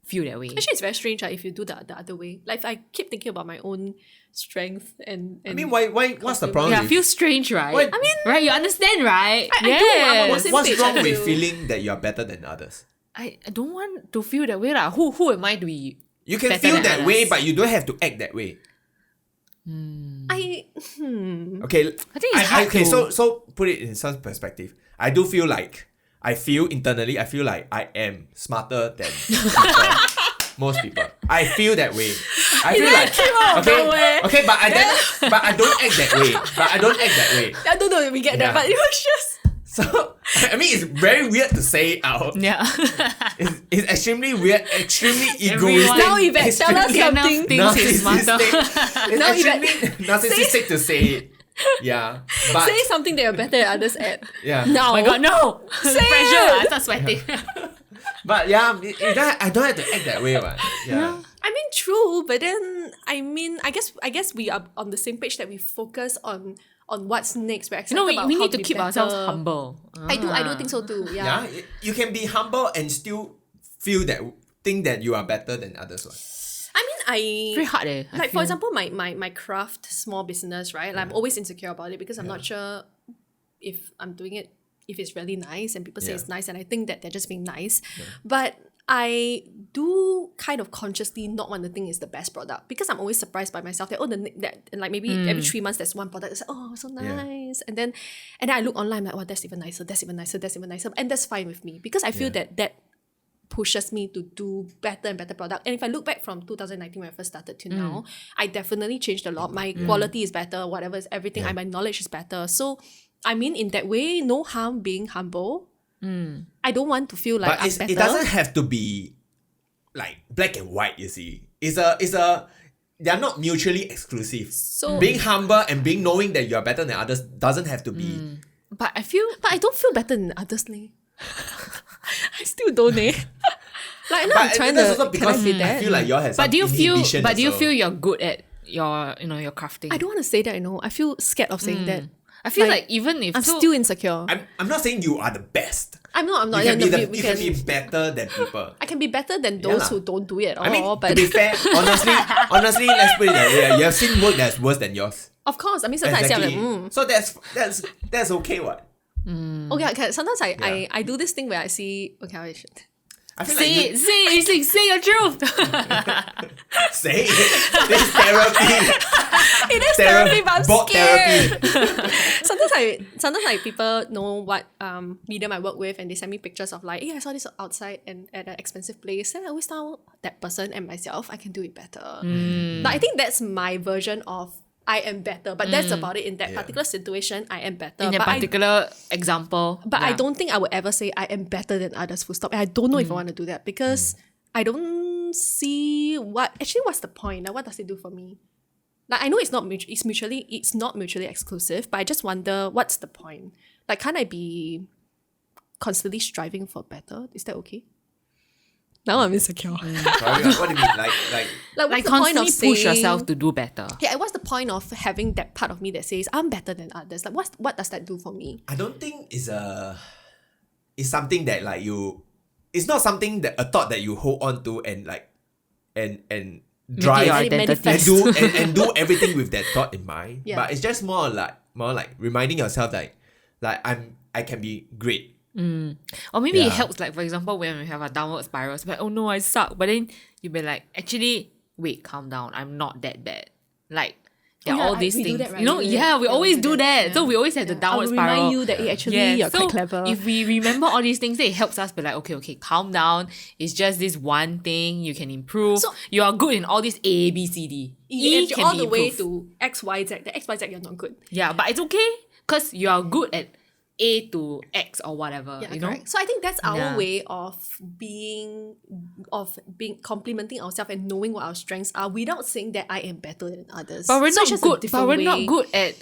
feel that way. Actually, it's very strange if you do the other way. Like, if I keep thinking about my own strength and I mean, why? What's the problem? Yeah, with, it feels strange, right? Why- I mean, right? You understand, right? I do, I'm on the same what's page, wrong I with feel. feeling that you're better than others? I don't want to feel that way, lah. Who am I to be? You can better feel than that others? way, but you don't have to act that way. I Okay. I think it's hard okay. to- So put it in some perspective. I do feel like I feel internally. I feel like I am smarter than people. Most people. I feel that way. I feel like okay, but I don't act that way. I don't know if we get Yeah. that, but it was just So I mean, it's very weird to say it out. Yeah. It's extremely weird, extremely Everyone- egoistic. Now, Yvette, tell us Enough something. things is smarter. It's Now, extremely narcissistic to say it. Yeah, but Say something that you're better than others at. yeah, Now. Oh my god, no! Say Pressure! it! I start sweating. but yeah, I don't have to act that way, man. Yeah. I mean, true, but then I guess we are on the same page that we focus on what's next. We're excited No, about we how need to be keep better. ourselves humble. I do think so too. Yeah. Yeah, you can be humble and still think that you are better than others. Right? I mean, Very hard I like for feel. example, my craft small business, right? Like, I'm always insecure about it because I'm not sure if I'm doing it, if it's really nice, and people say Yeah. it's nice, and I think that they're just being nice. But I do kind of consciously not want to think it's the best product because I'm always surprised by myself that and like maybe every 3 months there's one product that's like, oh, so nice, and then I look online, I'm like, oh, that's even nicer, and that's fine with me because I feel that pushes me to do better and better product. And if I look back from 2019 when I first started to now, I definitely changed a lot. My quality is better, whatever is everything. My knowledge is better. So I mean, in that way, no harm being humble. I don't want to feel like But I'm better. it doesn't have to be like black and white. You see, they're not mutually exclusive. So Being humble and being knowing that you're better than others doesn't have to be. But I feel but I don't feel better than others, leh. I still don't, eh. Like, no, I'm But trying that's to. also Can I because say I that? feel like y'all have some but do you feel inhibition also. you're good at your your crafting? I don't want to say that, I feel scared of saying that. I feel like, like even if I'm still insecure. I'm not saying you are the best. I'm not. You can, No, you can be better than people. I can be better than those lah. who don't do it at all. I mean, but to be fair, honestly, let's put it that way. You have seen work that's worse than yours. of course, I mean, sometimes I say, Exactly. I'm like, So that's okay. What? okay. Sometimes I do this thing where I see. Okay, I should. I feel like you say your truth. say it. This is therapy. It is therapy, but I'm Bot scared. therapy. Sometimes people know what medium I work with, and they send me pictures of like, hey, I saw this outside and at an expensive place. And I always tell that person and myself, I can do it better. But I think that's my version of I am better. But that's about it. In that particular situation, I am better. In a But particular example. But I yeah. don't think I would ever say I am better than others, full stop. And I don't know if I want to do that because I don't see what's the point? Like, what does it do for me? Like, I know it's not mutually exclusive, but I just wonder what's the point? Like, can't I be constantly striving for better? Is that okay? Now I'm insecure. Sorry, what do you mean? Like Like, what's Like the point of constantly push saying, yourself to do better. Yeah, what's the point of having that part of me that says I'm better than others? Like, what does that do for me? I don't think it's something that like you. It's not something that a thought that you hold on to and like and Make it drive your And it identity. manifests. and do everything with that thought in mind. Yeah. But it's just more like reminding yourself like I can be great. Or maybe Yeah. it helps, like, for example, when we have a downward spiral, it's like, oh no, I suck. But then you'll be like, actually, wait, calm down. I'm not that bad. Like, Yeah, all these we do things. that, right? You know, we always do that. So we always have the I downward will spiral. remind you that actually you're so quite clever. if we remember all these things, then it helps us be like, okay, calm down. It's just this one thing you can improve. So- you are good in all these A, B, C, D. E if you're can all be the way improved. to X, Y, Z, the X, Y, Z, you're not good. Yeah, but it's okay because you are good at A to X or whatever. Yeah, you know. correct. So I think that's our Yeah. way of being complimenting ourselves and knowing what our strengths are without saying that I am better than others. But we're So not it's just a good. But different we're way. not good at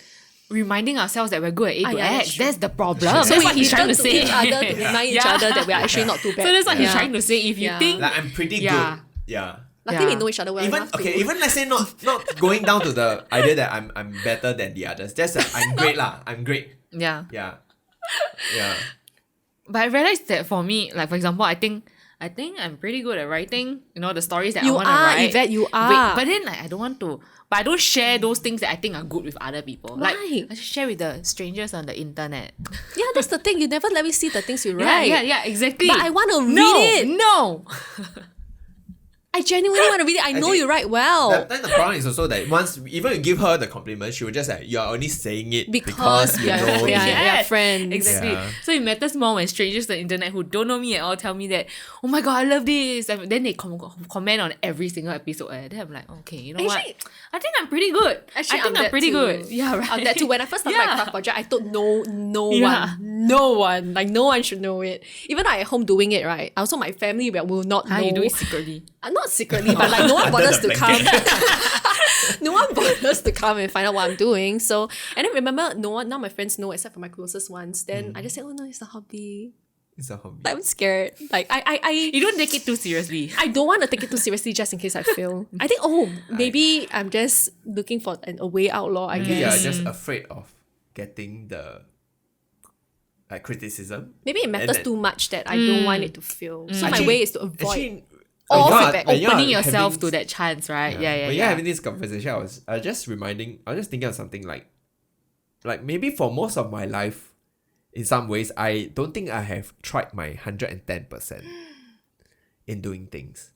reminding ourselves that we're good at A to yeah, that's X. true. That's the problem. So That's what we he's trying to turn say. each other to remind each other that we're actually not too bad. So that's what he's Yeah. trying to say. If you Yeah. think Like I'm pretty Yeah. good. Yeah. Luckily we Yeah. know each other well Even enough to- okay, even let's say not going down to the idea that I'm better than the others. Just that I'm great lah. I'm great. yeah. Yeah. Yeah. But I realized that for me, like for example, I think I'm pretty good at writing. You know, the stories that You I want to are, write. Yvette, you Wait, are. but then like I don't want to. But I don't share those things that I think are good with other people. Like Why? I just share with the strangers on the internet. Yeah, that's the thing. You never let me see the things you Yeah, write. yeah, exactly. But I want to no, read it. No. I genuinely want to read it. I know Actually, you write well. Then the problem is also that once even you give her the compliment, she will just like you're only saying it because you yeah, know yeah, me. yeah, friends. Exactly. Yeah. So it matters more when strangers on the internet who don't know me at all tell me that, oh my god, I love this. And then they comment on every single episode. Then I'm like, okay, you know Actually- what? I think I'm pretty good. Actually, I think I'm that pretty too. good. Yeah, right. I'm that too. When I first started my Yeah. craft project, I thought no Yeah. one, like no one should know it. Even though I'm at home doing it, right? Also, my family will not know. You do it secretly. Not secretly, but like no one Under bothers the to come. blanket. No one bothers to come and find out what I'm doing. So, and then remember, no one, now my friends know except for my closest ones. Then I just say, oh no, it's a hobby. It's a hobby. Like, I'm scared. Like You don't take it too seriously. I don't want to take it too seriously just in case I fail. I think, maybe I'm just looking for a way out, I Maybe you're guess. just afraid of getting the like criticism. Maybe it matters then- too much that I don't want it to fail. So my Actually- way is to avoid. Actually, all when you're- feedback. when you're Opening yourself having- to that chance, right? Yeah. When you're having this conversation, I was just thinking of something like maybe for most of my life, in some ways, I don't think I have tried my 110% in doing things.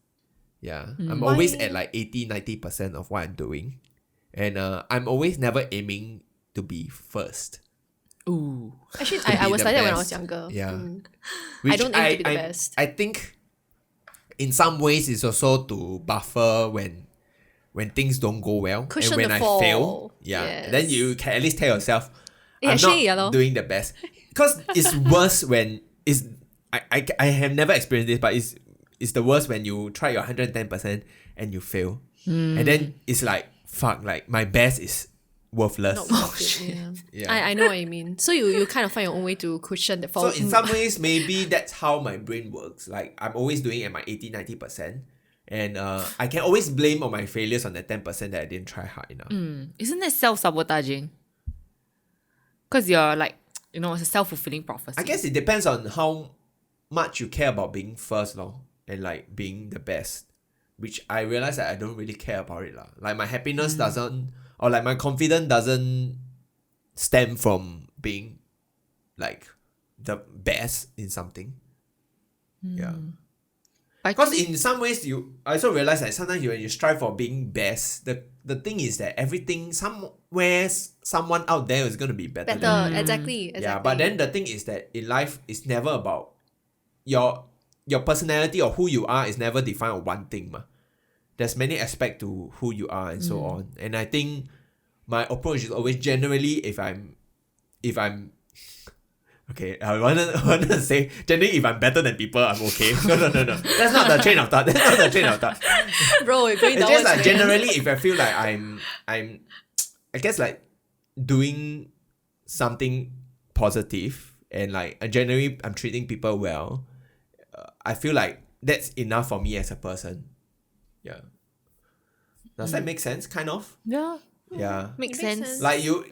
Yeah. I'm always at like 80-90% of what I'm doing. And I'm always never aiming to be first. Ooh. Actually, To I be was the like that when I was best. younger. Yeah. Mm. Which don't aim to be the best. I think in some ways it's also to buffer when things don't go well. Cushion and when the I fall. fail. Yeah. Yes. Then you can at least tell yourself, Yeah, I'm actually, not yeah lor. doing the best. Because it's worse when it's I have never experienced this, but it's the worst when you try your 110% and you fail. And then it's like fuck, like my best is worthless. Not worth it, yeah. Yeah. I know what you mean. So you kind of find your own way to cushion the fall. So in some ways, maybe that's how my brain works. Like I'm always doing it at my 80-90%. And I can always blame on my failures on the 10% that I didn't try hard enough. Isn't that self-sabotaging? Because you're like, it's a self-fulfilling prophecy. I guess it depends on how much you care about being first, and like being the best. Which I realize that I don't really care about it. Like my happiness doesn't, or like my confidence doesn't stem from being like the best in something. Yeah. But Because in some ways, I also realize that sometimes when you strive for being best, the thing is that everything, somewhere, someone out there is going to be better than you. Exactly. Yeah, but then the thing is that in life, it's never about your personality or who you are is never defined on one thing. There's many aspects to who you are and so on. And I think my approach is always generally if I'm okay, I wanna say generally if I'm better than people, I'm okay. No. That's not the train of thought. Bro, you're going It's downwards, just like man. generally if I feel like I'm I guess like doing something positive and like generally I'm treating people well, I feel like that's enough for me as a person. Yeah. Does that make sense? Kind of? yeah, Yeah. makes Makes sense. sense. Like you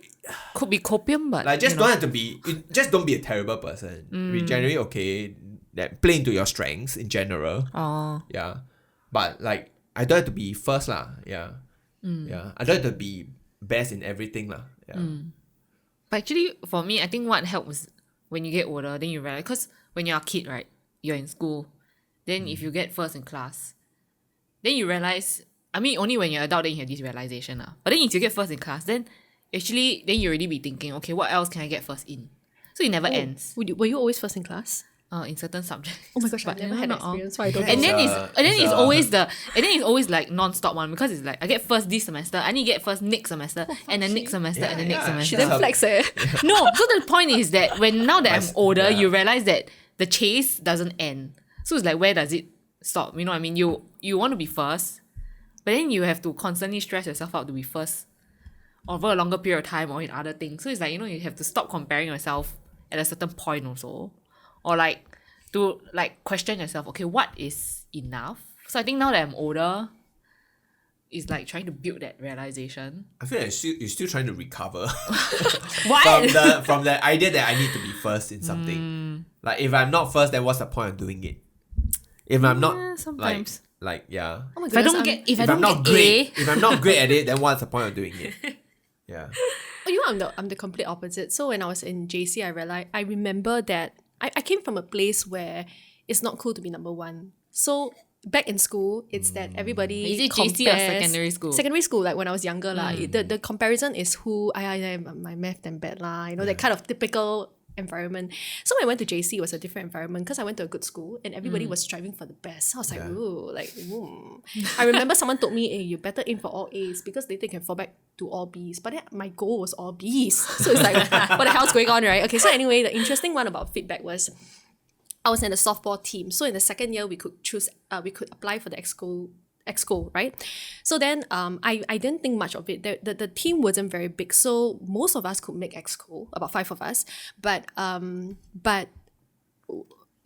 Could be copium, but like just don't have to be just don't be a terrible person. Be generally okay. That play into your strengths in general. Oh, Yeah. But like I don't have to be first lah. Yeah. Yeah. I don't have to be best in everything lah. Yeah. but actually for me, I think what helps when you get older, then you realize, because when you're a kid, right, you're in school, then if you get first in class, then you realize I mean, only when you're adult then you have this realization. But then if you get first in class, then actually, then you already be thinking, okay, what else can I get first in? So it never ends. Were you always first in class? In certain subjects. Oh my gosh, I've never had not all. experience, so I don't know. And then it's always like non-stop one, because it's like I get first this semester, I need to get first next semester, and then next semester, and then next semester. She didn't flex eh. No, so the point is that now that I'm older, you realize that the chase doesn't end. So it's like, where does it stop? You know what I mean? You want to be first, but then you have to constantly stress yourself out to be first over a longer period of time or in other things. So it's like, you have to stop comparing yourself at a certain point also. Or like to like question yourself, okay, what is enough? So I think now that I'm older, it's like trying to build that realization. I feel like you're still trying to recover What? from the idea that I need to be first in something. Like if I'm not first, then what's the point of doing it? If I'm not sometimes. like yeah. Oh my If I goodness, don't get If I'm not great, if I'm not great at it, then what's the point of doing it? Yeah. I'm the complete opposite. So when I was in JC, I remember that I came from a place where it's not cool to be number one. So back in school, it's that everybody Is it compares, JC or secondary school? Secondary school, like when I was younger, the comparison is who my math damn bad that kind of typical environment. So when I went to JC, it was a different environment because I went to a good school and everybody was striving for the best. So I was like, ooh. I remember someone told me, hey, you better aim for all A's because later you can fall back to all B's. But then my goal was all B's. So it's like, what the hell's going on, right? Okay, so anyway, the interesting one about feedback was I was in the softball team. So in the second year, we could apply for the exco, right? So then I didn't think much of it. The team wasn't very big, so most of us could make exco, about 5 of us. But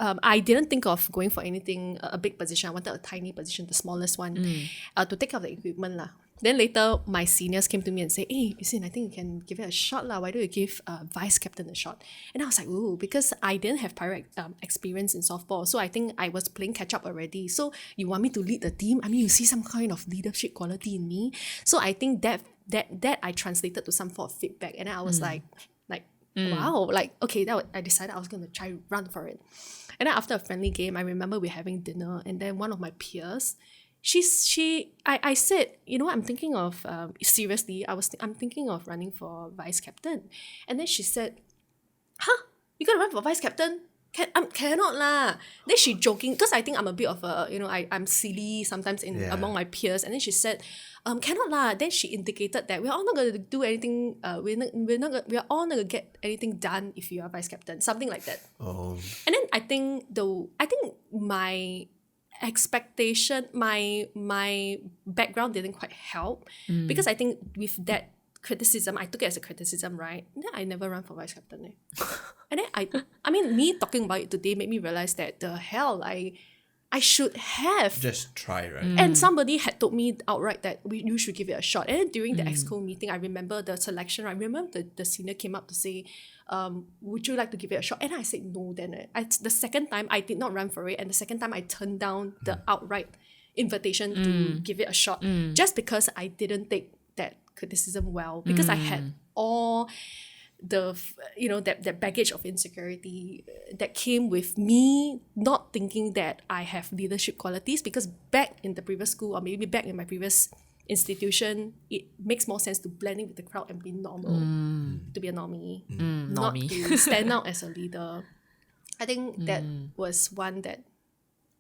I didn't think of going for anything, a big position. I wanted a tiny position, the smallest one, to take care of the equipment lah. Then later, my seniors came to me and said, hey, Yuxin, I think you can give it a shot lah. Why don't you give vice captain a shot? And I was like, ooh, because I didn't have prior experience in softball. So I think I was playing catch up already. So you want me to lead the team? I mean, you see some kind of leadership quality in me. So I think that I translated to some form of feedback. And then I was like, wow, okay, I decided I was going to try run for it. And then after a friendly game, I remember we were having dinner, and then one of my peers, I said, I'm thinking of, seriously, I'm thinking of running for vice captain. And then she said, huh? You gonna run for vice captain? Cannot lah. Then she joking, because I think I'm a bit of a, I'm silly sometimes among my peers. And then she said, cannot lah. Then she indicated that we're all not going to do anything, we're all not going to get anything done if you are vice captain. Something like that. Oh. And then I think my expectation, my background didn't quite help, because I think with that criticism, I took it as a criticism, right? And then I never run for vice captain. And then I mean, me talking about it today made me realize that the hell, I should have just try, right? And somebody had told me outright that you should give it a shot. And then during the exco meeting, I remember the selection, right? I remember the senior came up to say, would you like to give it a shot? And I said no. Then the second time I did not run for it, and the second time I turned down the outright invitation to give it a shot, just because I didn't take that criticism well, because I had all the that baggage of insecurity that came with me not thinking that I have leadership qualities, because back in the previous school, or maybe back in my previous institution, it makes more sense to blend in with the crowd and be normal, to be a normie, not to stand out as a leader. I think that was one that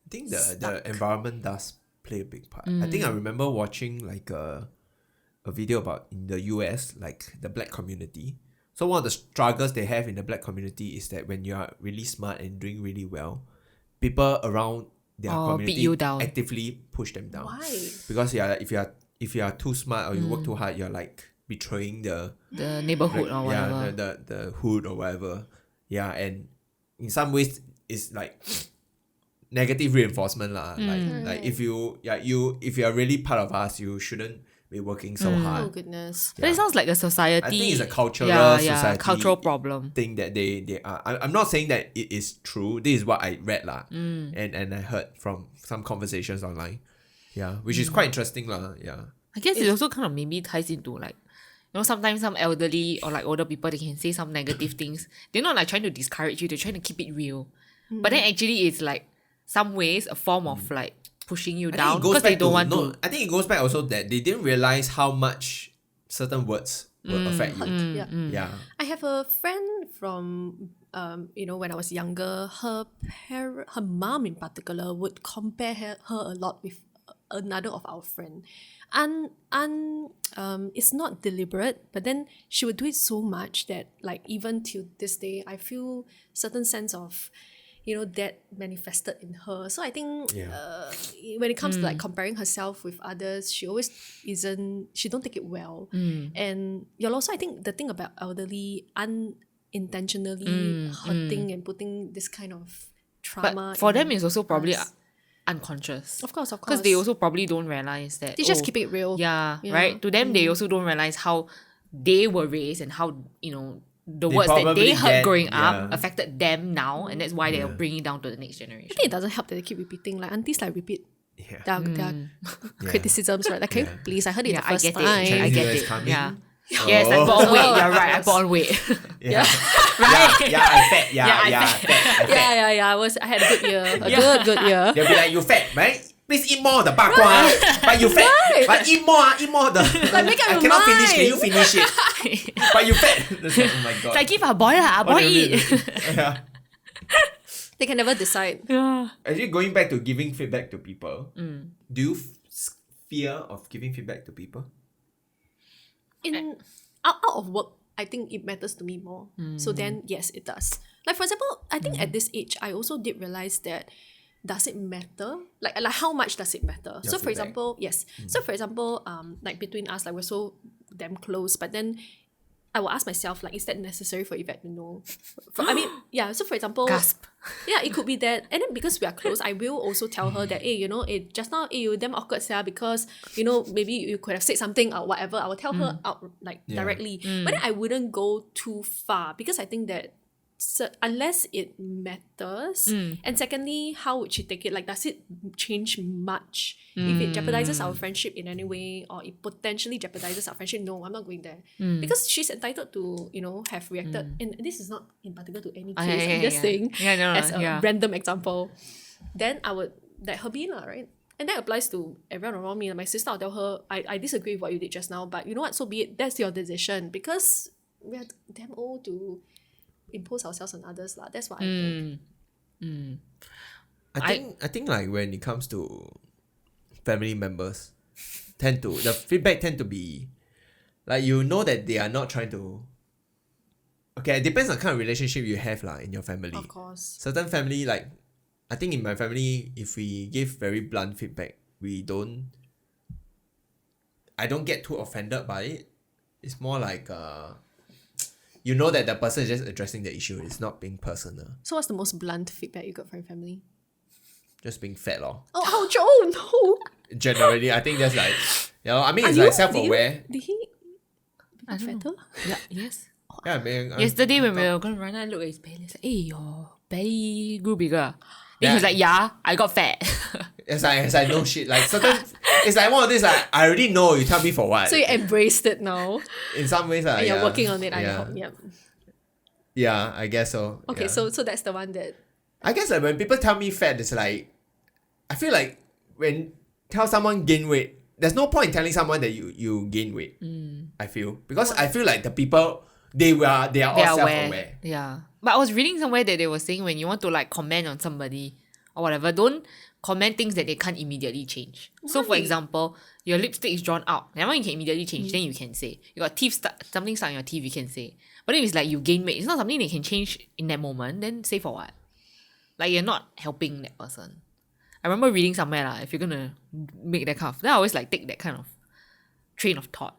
I think the environment does play a big part. I think I remember watching like a video about in the US, like the black community. So one of the struggles they have in the black community is that when you are really smart and doing really well, people around their community beat you down, actively push them down. Why? Because if you are too smart or you work too hard, you're like betraying the neighborhood or whatever. Yeah, the hood or whatever. Yeah, and in some ways it's like negative reinforcement lah. Like if you are really part of us, you shouldn't be working so hard. Oh goodness. But it sounds like a society. I think it's a cultural society cultural problem thing that they are. I'm not saying that it is true. This is what I read lah, and I heard from some conversations online. Yeah, which is quite interesting lah. Yeah. I guess it also kind of maybe ties into like, sometimes some elderly or like older people, they can say some negative things. They're not like trying to discourage you. They're trying to keep it real. But then actually it's like some ways a form of like pushing you I think down it goes because they back don't to, want no, to. I think it goes back also that they didn't realize how much certain words will affect you. Yeah. Yeah. I have a friend from when I was younger, her mom in particular would compare her a lot with another of our friend. And it's not deliberate, but then she would do it so much that like even till this day I feel certain sense of that manifested in her. So I think when it comes to like comparing herself with others, she always she don't take it well. And also I think the thing about elderly unintentionally hurting and putting this kind of trauma But for them, in it's also probably us. unconscious. Of course. Because they also probably don't realize that. They just keep it real. Yeah, Yeah. right? To them, they also don't realize how they were raised and how, the They words that probably they heard get- growing yeah. up affected them now, and that's why they're bringing it down to the next generation. I think it doesn't help that they keep repeating. Like aunties like repeat Yeah. their criticisms, right? Like, can you please? I heard it Yeah, the I first get time. it. I Chinese New get Year is it. coming. Yeah. Oh. Yes, I put on weight. You're right. I Yes. put on weight. Yeah. Right? Yeah, I fat. Yeah, I Yeah, fat. fat. Yeah. I had a good year. A good year. They'll be like, you fat, right? Please eat more of the bak kwa. But you fat. Right. But eat more of the. make up I your cannot finish. Can mind. you finish it? But you fat. That's like, oh my god. It's like, give a boy lah. What Boy do you eat. mean? Yeah. They can never decide. Yeah. Actually, going back to giving feedback to people, do you fear of giving feedback to people? Out of work, I think it matters to me more. So then, yes, it does. Like for example, I think at this age, I also did realize that does it matter? Like how much does it matter? Your So for feedback. example, yes. So for example, like between us, like we're so damn close, but then I will ask myself, like, is that necessary for Yvette to know? So for example, Gasp. yeah, it could be that. And then because we are close, I will also tell her that, hey, just now, you damn awkward, sia, because, maybe you could have said something or whatever. I will tell her out, like, directly. But then I wouldn't go too far because I think that unless it matters, and secondly, how would she take it? Like, does it change much? If it jeopardizes our friendship in any way, or it potentially jeopardizes our friendship, no, I'm not going there. Because she's entitled to, have reacted. And this is not in particular to any case. I'm just saying as a random example. Then I would let her be, right? And that applies to everyone around me. Like my sister, I'll tell her, I disagree with what you did just now, but you know what? So be it. That's your decision. Because we are damn old to impose ourselves on others. That's what I think. I think like when it comes to family members, the feedback tend to be like, that they are not trying to. Okay, it depends on the kind of relationship you have in your family. Of course. Certain family, like I think in my family, if we give very blunt feedback, I don't get too offended by it. It's more like that the person is just addressing the issue. It's not being personal. So what's the most blunt feedback you got from your family? Just being fat lor. Oh, ouch! Oh no! Generally, I think that's like, I mean, it's like self-aware. Did he become fatter? Yeah, yes. Yeah, I mean, Yesterday when we were going to run, I looked at his belly. I said, hey, your belly grew bigger. Then Yeah. he was like, yeah, I got fat. it's like no shit. Like certain, it's like one of these. Like I already know. You tell me for what? So you embraced it now. In some ways, And you're working on it, I yeah. hope. Yep. Yeah, I guess so. Okay, yeah. so that's the one that. I guess like when people tell me fat, it's like, I feel like when tell someone gain weight, there's no point in telling someone that you gain weight. I feel because I feel like the people they are all self-aware. Yeah. But I was reading somewhere that they were saying when you want to like comment on somebody or whatever, don't comment things that they can't immediately change. So for Why? example, your lipstick is drawn out. That one you can immediately change. Then you can say. You got something stuck in your teeth, you can say. But if it's like you gain weight, it's not something they can change in that moment. Then say for what? Like you're not helping that person. I remember reading somewhere if you're gonna make that kind of, then I always like take that kind of train of thought.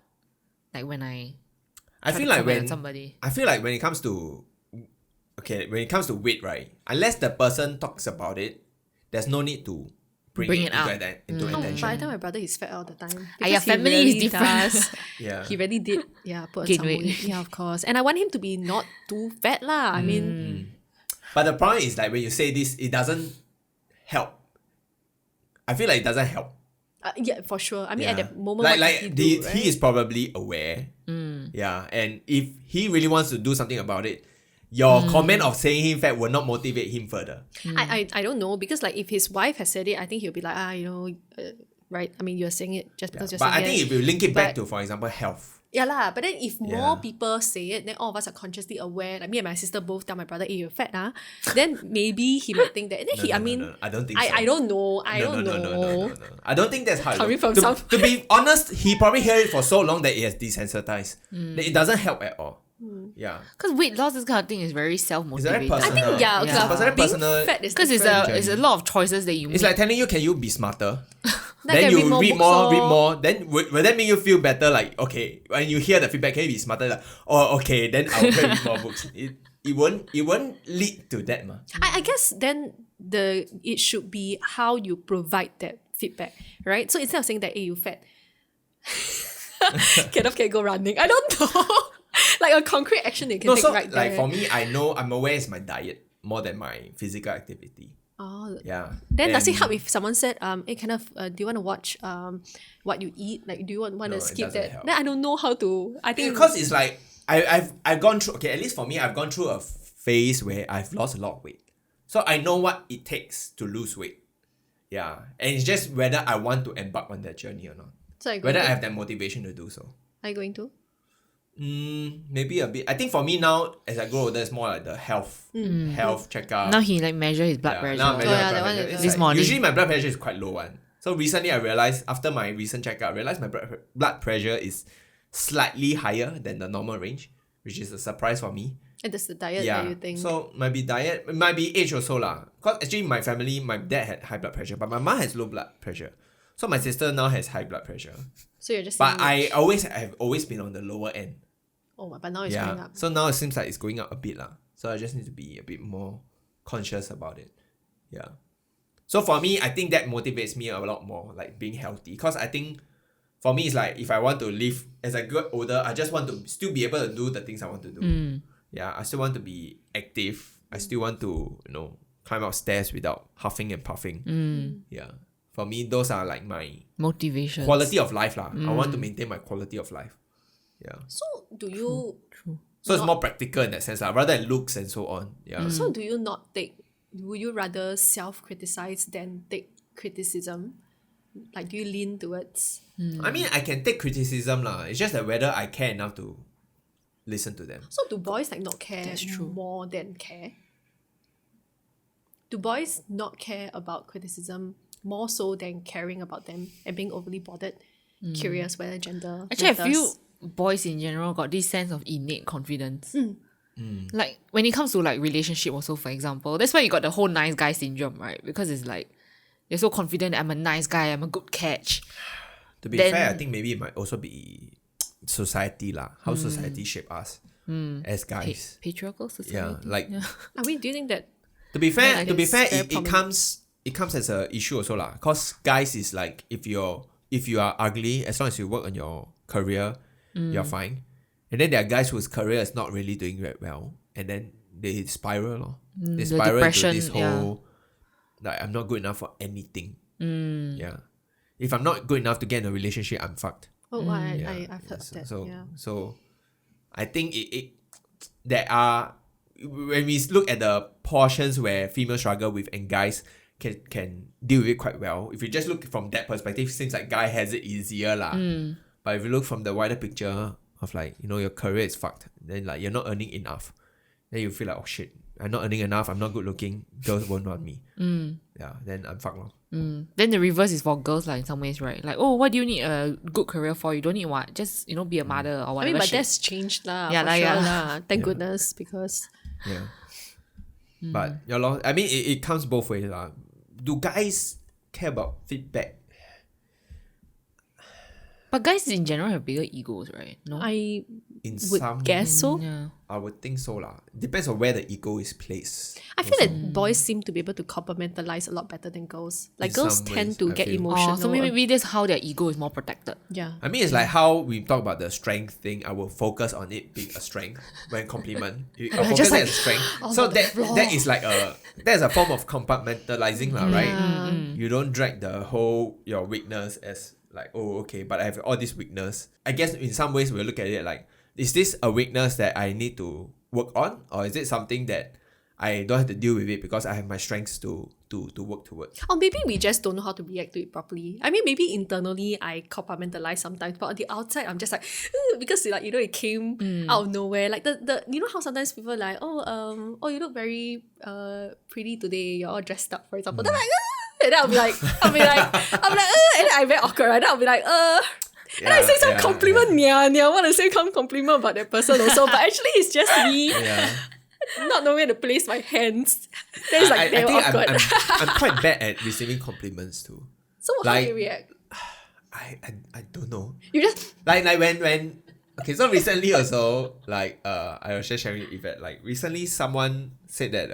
Like when I feel like when somebody. I feel like when it comes to weight, right? Unless the person talks about it, there's no need to bring it out. into But I attention. tell my brother he's fat all the time. Your Because he family really is different. does. Yeah. He really did. Yeah, put on Gain some weight. weight. Yeah, of course. And I want him to be not too fat lah. I mean, But the problem is like when you say this, it doesn't help. I feel like it doesn't help. yeah, for sure. I mean, at Yeah. that moment, what did he do, right? he is probably aware. Yeah, and if he really wants to do something about it, your comment of saying him fat will not motivate him further. I don't know, because like if his wife has said it, I think he'll be like, right? I mean, you're saying it just because you're But saying I think it. if you link it back But- to, for example, health. Yeah lah, but then if more Yeah. people say it, then all of us are consciously aware. Like me and my sister both tell my brother, "Hey, you're fat, then maybe he might think that. And then No, I don't think so. I don't know. I don't know. No. I don't think that's how it Coming works. from To be honest, he probably heard it for so long that it has desensitized. That it doesn't help at all. Yeah. Because weight loss, this kind of thing is very It's self-motivated. very personal. I think okay, Yeah. lah, It's very being personal. fat is Because different. it's a lot of choices that you make. It's like telling you, can you be smarter? Like, Then can you read books more. or- Then will that make you feel better? Like, okay, when you hear the feedback, can you be smarter? Like, oh, okay, then I'll go and read more books. It won't lead to that, ma. I guess then it should be how you provide that feedback, right? So instead of saying that, hey, you fat, can go running. I don't know. Like a concrete action you can take right there. like for me, I'm aware it's my diet more than my physical activity. Oh. Yeah. Then does it And- help if someone said, hey, do you want to watch what you eat? Like, do you want No, to it skip doesn't that? help. Then I don't know how to. I think Because it's like I've gone through, okay, at least for me, I've gone through a phase where I've lost a lot of weight. So I know what it takes to lose weight. Yeah. And it's just whether I want to embark on that journey or not. So are you Whether going I to? have that motivation to do so. Are you going to? Maybe a bit. I think for me now, as I grow older, it's more like the health checkup. now he like measure his blood pressure. Now I measure Oh, my yeah, blood that one pressure. is It's This like- morning. Usually my blood pressure is quite low one. So recently I realized, after my recent checkup, I realized my blood pressure is slightly higher than the normal range, which is a surprise for me. And that's the diet Yeah. that you think. So might be diet, it might be age also lah. Cause actually my family, my dad had high blood pressure, but my mom has low blood pressure. So my sister now has high blood pressure. So you're just But saying I have always been on the lower end. but now it's going Yeah. up. So now it seems like it's going up a bit lah. So I just need to be a bit more conscious about it. Yeah. So for me, I think that motivates me a lot more, like being healthy. Because I think for me, it's like if I want to live as I get older, I just want to still be able to do the things I want to do. Yeah, I still want to be active. I still want to, climb up stairs without huffing and puffing. Yeah. For me, those are like my Motivation. quality of life lah. I want to maintain my quality of life. Yeah. So do you? So it's more practical in that sense, rather than looks and so on. Yeah. So do you not take? Would you rather self-criticize than take criticism? Like, do you lean towards? I mean, I can take criticism lah. It's just that whether I care enough to listen to them. So do boys like not care That's true. more than care? Do boys not care about criticism more so than caring about them and being overly bothered, curious whether gender Actually, I matters? feel boys in general got this sense of innate confidence. Like when it comes to like relationship also, for example, that's why you got the whole nice guy syndrome, right? Because it's like you're so confident that I'm a nice guy, I'm a good catch. To be Then- fair, I think maybe it might also be society lah. How society shape us as guys. Patriarchal society. Yeah, like I mean, do you think that? to be fair, Yeah, it's very it comes as a issue also lah. Cause guys is like if you are ugly, as long as you work on your career, you're fine. And then there are guys whose career is not really doing very well, and then they spiral lor. They the spiral into depression, this whole like I'm not good enough for anything. Yeah, if I'm not good enough to get in a relationship, I'm fucked. Oh, Yeah. I've heard that. So Yeah. so I think it there are, when we look at the portions where females struggle with and guys can deal with it quite well. If you just look from that perspective, it seems like guy has it easier lah. But if you look from the wider picture of like, your career is fucked, then like you're not earning enough, then you feel like, oh shit, I'm not earning enough, I'm not good looking, girls won't want me. Yeah, then I'm fucked lor. Then the reverse is for girls like in some ways, right? Like, oh, what do you need a good career for? You don't need what? Just, be a mother or I whatever. mean, but shit. that's changed lah. Yeah, for like, sure yeah. lah. Thank goodness, because Yeah. But yeah lor, I mean it comes both ways lah. Do guys care about feedback? But guys in general have bigger egos, right? No? I In would some guess so. Yeah. I would think so lah. Depends on where the ego is placed. I feel that boys seem to be able to compartmentalize a lot better than girls. Like In girls some tend ways, to I get feel. emotional. Oh, so maybe that's how their ego is more protected. yeah. I mean, it's like how we talk about the strength thing. I will focus on it being a strength when compliment. I'll focus just on like, it as strength. all So over the floor. that is like that's a form of compartmentalizing lah, right? You don't drag your weakness as like, oh, okay, but I have all this weakness. I guess in some ways we'll look at it like, is this a weakness that I need to work on, or is it something that I don't have to deal with it because I have my strengths to work towards? Or maybe we just don't know how to react to it properly. I mean, maybe internally I compartmentalize sometimes, but on the outside I'm just like, because like, you know, it came out of nowhere. Like the you know how sometimes people are like, oh you look very pretty today. You're all dressed up, for example. Then I'm like, and then I'll be like, and then I'm very awkward. Right? Then I'll be like, and I say some compliment, I want to say some compliment about that person also, but actually it's just me. Not knowing where to place my hands. Then it's like damn awkward. I'm quite bad at receiving compliments too. So how do you react? I don't know. You just Like when okay, so recently also, like I was just sharing with Yvette, like recently someone said that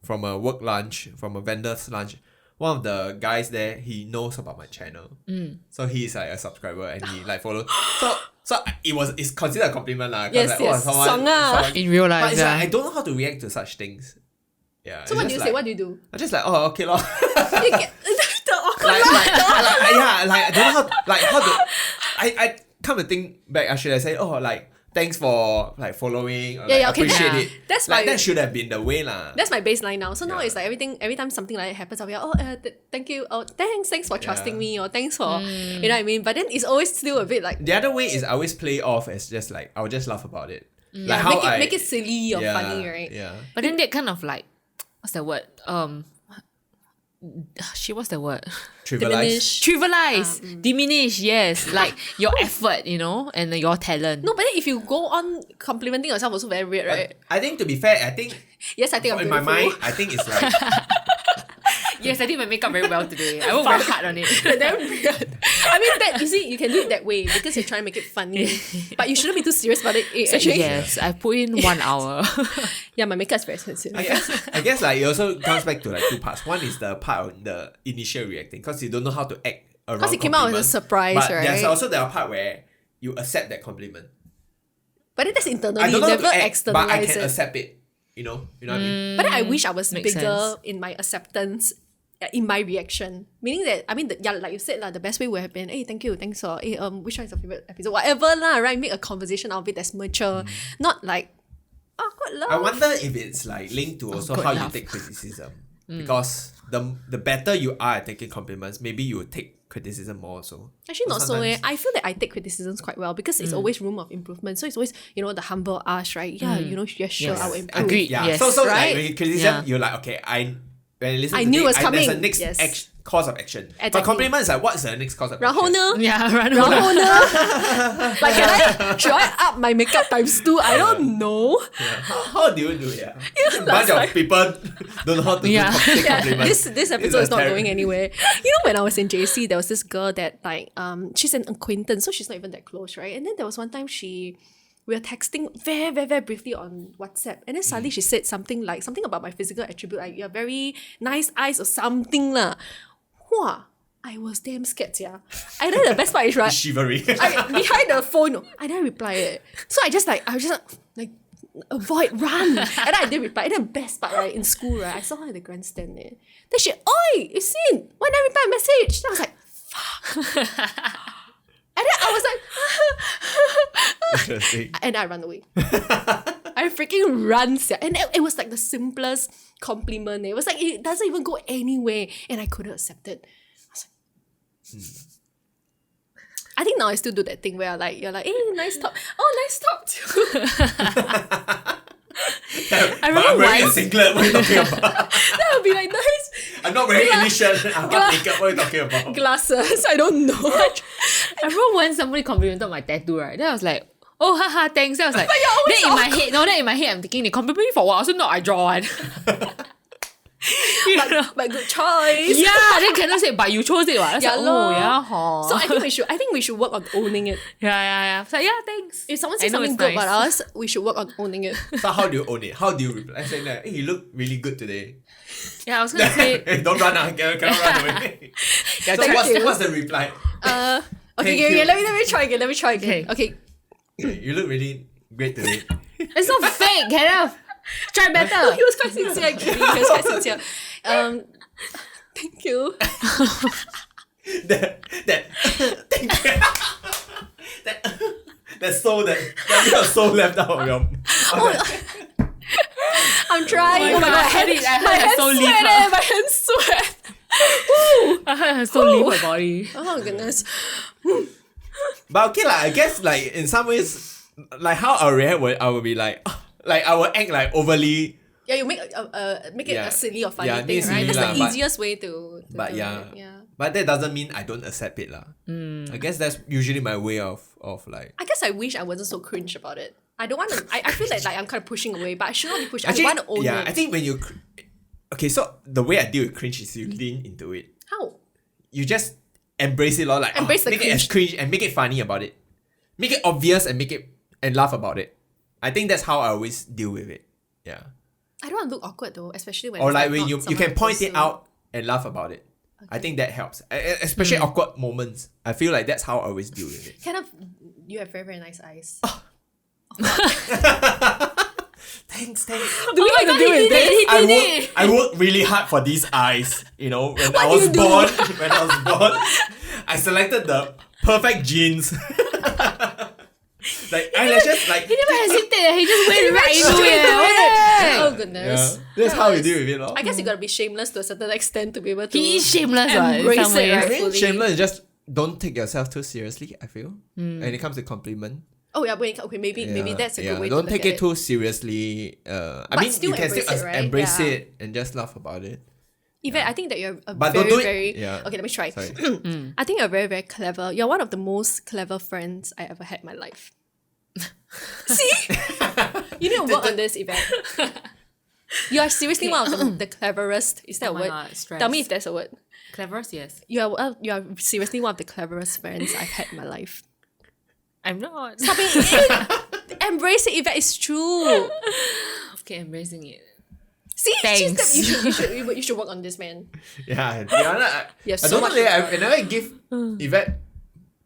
from a work lunch, from a vendor's lunch, one of the guys there, he knows about my channel. So he's like a subscriber and he like follows. So it's considered a compliment lah. Yes, yes. Someone, In real but life, it's like, I don't know how to react to such things. Yeah. so what do you say? What do you do? I'm just like, oh, okay lor. You get the awkward I don't know how to. I come to think back. I should have said, oh, like thanks for like following. Or, okay. Appreciate it. That's like my, that should have been the way lah. That's my baseline now. So now it's like every time something like that happens, I'll be like, thank you. Oh, thanks for trusting me, or thanks for you know what I mean. But then it's always still a bit like The other way is I always play off as just like I'll just laugh about it. Like how make it silly or funny, right? Yeah. But then that kind of like, what's the word? What's the word? Trivialize, diminish, yes. Like your effort, you know, and your talent. No, but then if you go on complimenting yourself, also very weird, right? I think to be fair, I think Yes, I think I'm in beautiful. my mind, I think it's like Yes, I did my makeup very well today. I worked very hard on it. Damn weird. I mean, that you see, you can do it that way because you're trying to make it funny, but you shouldn't be too serious about it. Actually, Yes, I put in 1 hour. yeah, my makeup is very expensive. I guess like it also comes back to like two parts. One is the part of the initial reacting because you don't know how to act around. Because it came out as a surprise, but right? there's also the part where you accept that compliment. But then that's internally. I don't know You how never to act, externalize but I can it. accept it. You know what I mean? But then I wish I was Makes bigger sense. in my acceptance, in my reaction. Meaning that, I mean, like you said, the best way would have been, hey, thank you, thanks for, hey, which one is your favorite episode? Whatever lah, right? Make a conversation out of it that's mature. Not like, awkward love. I wonder if it's like linked to also Awkward how you laugh. take criticism. Because the better you are at taking compliments, maybe you will take criticism more also. Actually, not so. Sometimes- I feel that I take criticisms quite well because it's always room of improvement. So it's always, the humble ask, right? Yeah, yeah, sure, Yes. I will improve. Agreed. Yeah. Yes. So Right? like when you criticism, Yeah. you're like, okay, when I listen I to knew it, it was coming. there's a next Yes. course of action. But Exactly. compliment is like, what's the next course of 然后 action? 呢？ Yeah, right. 然后呢 like should I up my makeup times 2? I don't know. Yeah. How do you do it? Yeah. A bunch of people don't know how to Yeah. take Yeah, compliments. this episode is not going anywhere. You know, when I was in JC, there was this girl that like she's an acquaintance, so she's not even that close, right? And then there was one time we were texting very, very, very briefly on WhatsApp, and then suddenly she said something about my physical attribute, like you have very nice eyes or something lah. Wow, I was damn scared, yeah. And then the best part is right. Shivery. Behind the phone, I didn't reply it. So I was just like avoid, run. And then I didn't reply. And then the best part, right, in school, right, I saw her at the grandstand there. Then she, oi, Yuxin, why not reply a message? Then I was like, fuck. And then I was like, Interesting. and I ran away. I freaking ran, sia. And it was like the simplest compliment. It was like, it doesn't even go anywhere. And I couldn't accept it. I was like, I think now I still do that thing where you're like, hey, nice top. Oh, nice top too. I But I'm remember wearing a once. singlet. What are you talking about? That would be like nice. I'm not wearing any shirt. I'm not makeup. What are you talking about? Glasses. I don't know. I remember when somebody complimented my tattoo, right? Then I was like, oh, haha, thanks. Then I was like, But you're always then in my head, I'm thinking, they compliment me for what? Also, no, I draw one. You know? But good choice. Yeah, then cannot say, but you chose it, what? I was Yeah, like, lor. oh, yeah, hor. So I think we should work on owning it. yeah. So, yeah, thanks. If someone I says know something it's good nice. about us, we should work on owning it. So how do you own it? How do you reply? I say like, hey, you look really good today. Yeah, I was going to say, Hey, don't run out. Cannot run away. yeah, So thank what's you. what's the reply? Okay, Thank okay, you. let me try again. Okay. You look really great today. It's not fake, Kenneth. Try No, better. he was quite sincere actually. He was quite sincere. Thank you. that soul that your soul left out of your I'm trying. Oh my God, I had it. I heard her so leave her. My hands sweat. I heard her so leave her body. Oh goodness. But okay, like, I guess like in some ways, like how I react, I will be like I will act like overly. Yeah, you make it Yeah. a silly or funny Yeah, thing, make it right? silly That's lah, the but- easiest way to But do yeah. it. Yeah. But that doesn't mean I don't accept it lah. I guess that's usually my way of like. I guess I wish I wasn't so cringe about it. I don't want to. I feel like I'm kind of pushing away, but I should not be pushing. Actually, I want to own yeah, it. I think when you. Okay, so the way I deal with cringe is you lean into it. How? You just embrace it, like Embrace the make it as cringe and make it funny about it. Make it obvious and make it and laugh about it. I think that's how I always deal with it. Yeah. I don't want to look awkward though, especially when. Or it's like when not you someone can point close it to- out and laugh about it. I think that helps. Especially awkward moments. I feel like that's how I always deal with it. Kind of. You have very very nice eyes. Thanks. Do we have to do with this? I worked really hard for these eyes. You know, when I What was do you do? born, I selected the perfect genes. Like eyelashes, like He never hesitated. He just went right into it. Oh goodness. that's how you deal with it, lor. I guess you gotta be shameless to a certain extent to be able to. He is shameless, right? In Embrace some it, ways. right? I mean, fully. shameless is just don't take yourself too seriously. I feel, when it comes to compliment. Oh yeah, okay, maybe that's a good way to Don't look take at it too seriously. I But mean, still you can embrace still it, right? embrace Yeah. it and just laugh about it. Yvette, I think that you're a But very, don't do it- very... yeah. Okay, let me try. Sorry. I think you're very, very clever. You're one of the most clever friends I ever had in my life. See? You need to work on this, Yvette. You are seriously one of the cleverest. Is that Oh a my word? God, stress. Tell me if that's a word. Cleverest, yes. You are seriously one of the cleverest friends I've had in my life. I'm not. Stop it. Embrace it, Yvette. It's true. Okay, embracing it. See? Thanks. You should work on this, man. Yeah, I You have I so don't know. much Whenever I give Yvette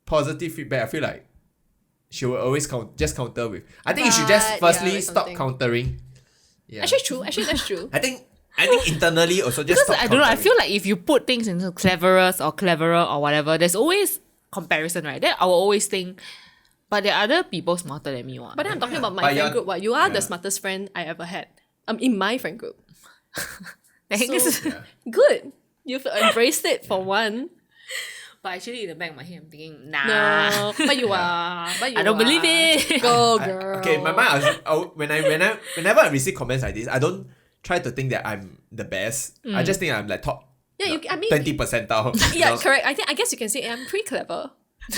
positive feedback, I feel like she will always just counter with. I think you should just Right, firstly yeah, stop something. countering. Yeah. Actually, true. Actually, that's true. I think internally also just Because stop I don't know, I countering. feel like if you put things into cleverest or cleverer or whatever, there's always comparison, right? Then I will always think, but there are other people smarter than me. What? But then I'm talking about my But friend you're- group. What you are yeah. the smartest friend I ever had. In my friend group. Thanks. So, good. You've embraced it for one. But actually, in the back of my head, I'm thinking, nah. No, but you are. But you I don't are. believe it. Go girl. Okay, in my mind, whenever I receive comments like this, I don't try to think that I'm the best. I just think I'm like top. Yeah, I mean, 20 percentile. yeah, you know? correct. I guess you can say I'm pretty clever.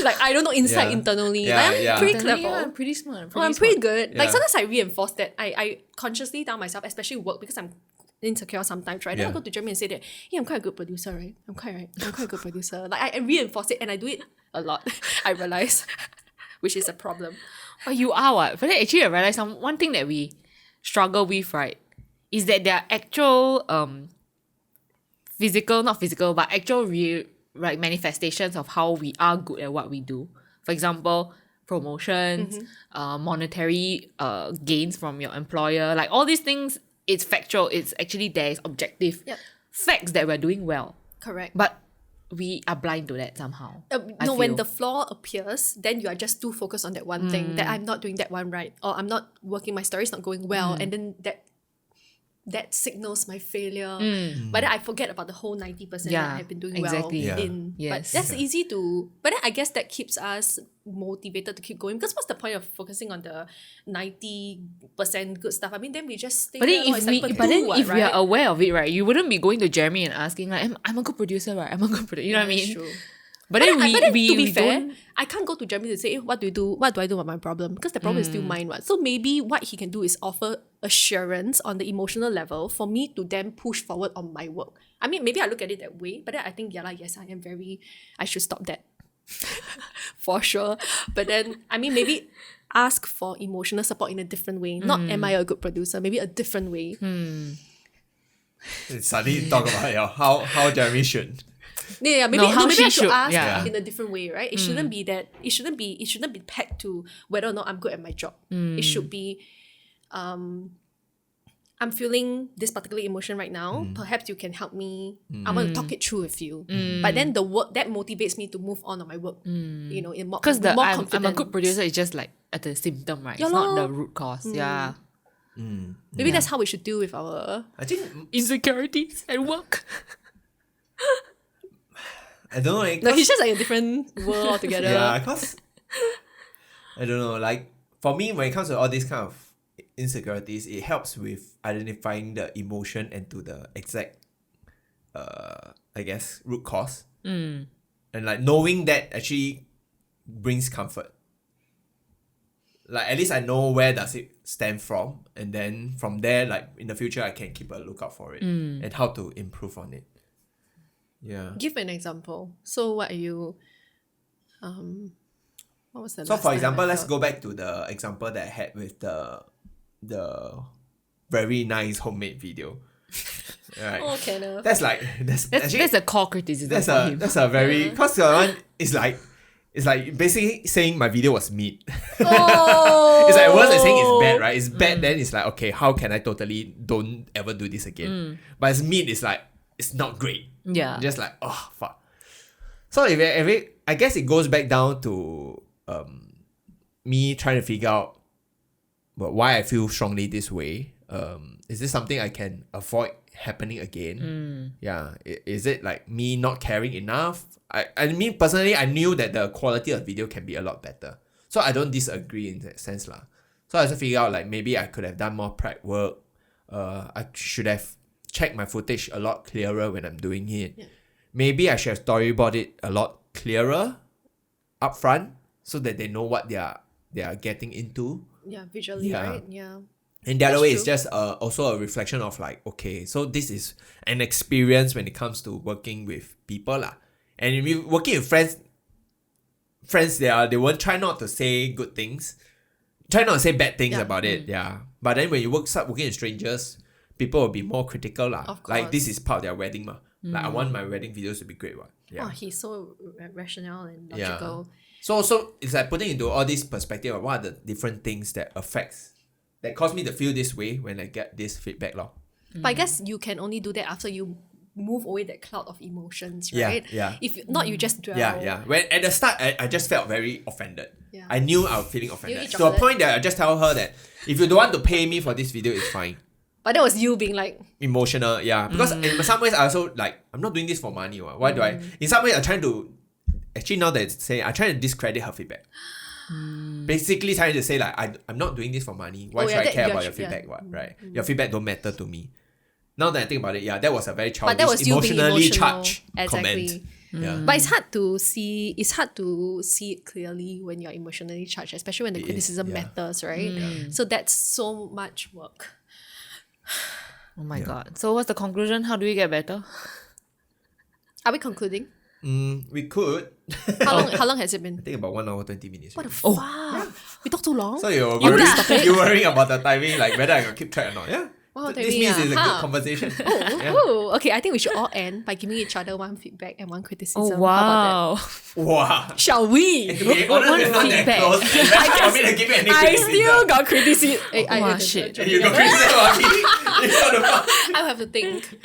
Like I don't know inside Yeah. internally. Yeah, like, I'm yeah. pretty Internally, clever. I'm pretty smart. I'm pretty good. Like Yeah. sometimes I reinforce that. I consciously tell myself, especially work, because I'm insecure sometimes, right? Then I Yeah. go to Germany and say that, yeah, I'm quite a good producer, right? I'm quite a good producer. Like I reinforce it and I do it a lot. I realize, which is a problem. But you are what? But then actually I realized one thing that we struggle with, right, is that there are actual not physical, but actual real like manifestations of how we are good at what we do. For example, promotions, monetary gains from your employer, like all these things, it's factual, it's actually there, it's objective. Yep. Facts that we're doing well. Correct. But we are blind to that somehow. No, I when feel. the flaw appears, then you are just too focused on that one thing, that I'm not doing that one right, or I'm not working, my story's not going well, and then that signals my failure. But then I forget about the whole 90% that Yeah, I have been doing exactly. well Yeah. in. Yes. But that's easy to... But then I guess that keeps us motivated to keep going. Because what's the point of focusing on the 90% good stuff? I mean, then we just stay But there, then lor. It's like if Purdue, we right? are aware of it, right, you wouldn't be going to Jeremy and asking like, I'm a good producer, right? I'm a good producer. You know what I That's mean? true. But then But then, we to be we fair, don't. I can't go to Jeremy to say, what do I do about my problem? Because the problem is still mine. What? So maybe what he can do is offer assurance on the emotional level for me to then push forward on my work. I mean, maybe I look at it that way, but then I think, yes, I should stop that. For sure. But then, I mean, maybe ask for emotional support in a different way. Not, am I a good producer? Maybe a different way. Suddenly talk about how Jeremy should. Yeah, maybe, No, how maybe she I should should, ask yeah. in a different way, right? It shouldn't be that. It shouldn't be pegged to whether or not I'm good at my job. It should be, I'm feeling this particular emotion right now. Perhaps you can help me. I want to talk it through with you. But then the work that motivates me to move on my work. You know, in more Because more I'm a confident. good producer is just like at the symptom, right? Yeah It's not lor. the root cause. Yeah. Maybe that's how we should deal with our I think Insecurities at work. I don't know. No, he's just like a different world altogether. Yeah, cause I don't know. Like for me, when it comes to all these kind of insecurities, it helps with identifying the emotion and to the exact, I guess, root cause. And like knowing that actually brings comfort. Like at least I know where does it stem from, and then from there, like in the future, I can keep a lookout for it and how to improve on it. Yeah. Give an example. So what are you what was the So last for time example, I let's felt- go back to the example that I had with the very nice homemade video. Right. Oh, Kenneth. That's like that's actually That's a core criticism that's for a him. that's a very cause the one is like it's like basically saying my video was meat. Oh! It's like worse than saying it's bad, right? It's bad, then it's like, okay, how can I totally don't ever do this again? But it's meat, it's like it's not great. Yeah. Just like, oh fuck. So if I guess it goes back down to me trying to figure out why I feel strongly this way. Is this something I can avoid happening again? Yeah. Is it like me not caring enough? I mean personally I knew that the quality of video can be a lot better. So I don't disagree in that sense lah. So I also figure out like maybe I could have done more prep work. I should have checked my footage a lot clearer when I'm doing it. Yeah. Maybe I should have storyboarded it a lot clearer up front so that they know what they are getting into. Yeah, visually, Yeah. right? Yeah. And the other That's way true. is just also a reflection of like, okay, so this is an experience when it comes to working with people lah. And if you working with friends they won't try not to say good things, try not to say bad things Yeah. about it. Yeah, but then when you start working with strangers, people will be more critical lah. Of Like this course. is part of their wedding ma. Like I want my wedding videos to be great one. Oh, Yeah. he's so rational and Yeah. logical. So it's like putting into all this perspective of what are the different things that cause me to feel this way when I get this feedback lor. But I guess you can only do that after you move away that cloud of emotions, Yeah, right? yeah. If not, you just dwell. Yeah. When at the start, I just felt very offended. Yeah. I knew I was feeling offended eat to a chocolate? point that I just tell her that if you don't want to pay me for this video, it's fine. But that was you being like, Emotional, yeah. Because in some ways, I also like I'm not doing this for money. Why do I? In some ways, I'm trying to actually now that it's saying I'm trying to discredit her feedback. Basically, trying to say like I'm not doing this for money. Why Oh, should yeah, I that- care yeah, about your yeah. feedback? What right? Your feedback don't matter to me. Now that I think about it, yeah, that was a very childish, but that was you being emotionally emotional. charged Exactly. comment. Yeah. But it's hard to see. It's hard to see it clearly when you're emotionally charged, especially when the It is, criticism yeah. matters, right? So that's so much work. Oh my god. So what's the conclusion? How do we get better? Are we concluding? We could. How long has it been? I think about 1 hour 20 minutes. What the already. fuck? We talk too long. So you're You worrying, stop it. you're worrying about the timing, like whether I can keep track or not. Yeah. Wow, This timing, means it's a huh? good conversation. Yeah. Ooh, okay, I think we should all end by giving each other one feedback and one criticism. Oh How about wow. Wow. that? Shall we? To be honest, One we're not that feedback. close. It's very hard for me to give you any I criticism. still got criticism. Wow, shit. You got criticism about me? You got the fuck? I have to think.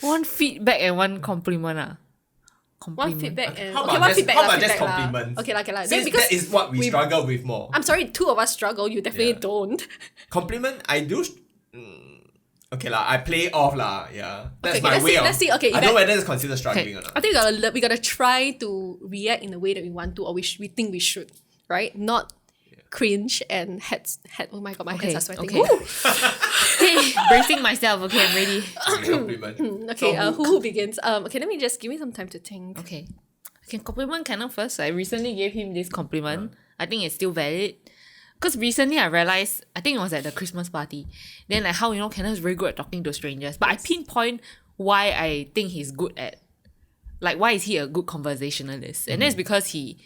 One feedback and one compliment. One Compliment. feedback and How okay, about one just- feedback. how lah, about just feedback lah. compliments? Okay, like then Since because that is what we struggle with more. I'm sorry, two of us struggle. You definitely Yeah. don't. Compliment, I do. Okay lah, I play off lah. Yeah, that's Okay, my let's way see- of. let's see, okay, I don't Yvette- know whether it's considered struggling or not. I think we gotta try to react in the way that we want to, or we think we should, right? Not cringe and head. Oh my god, my hands are sweating. Okay. Woo! Okay, bracing myself. Okay, I'm ready. Compliment. Okay, So who begins? Okay, let me just give me some time to think. Okay. I can compliment Kenneth first. I recently gave him this compliment. I think it's still valid. Because recently I realized, I think it was at the Christmas party. Then like how, Kenneth is very good at talking to strangers. But I pinpoint why I think he's good at, like why is he a good conversationalist? And that's because he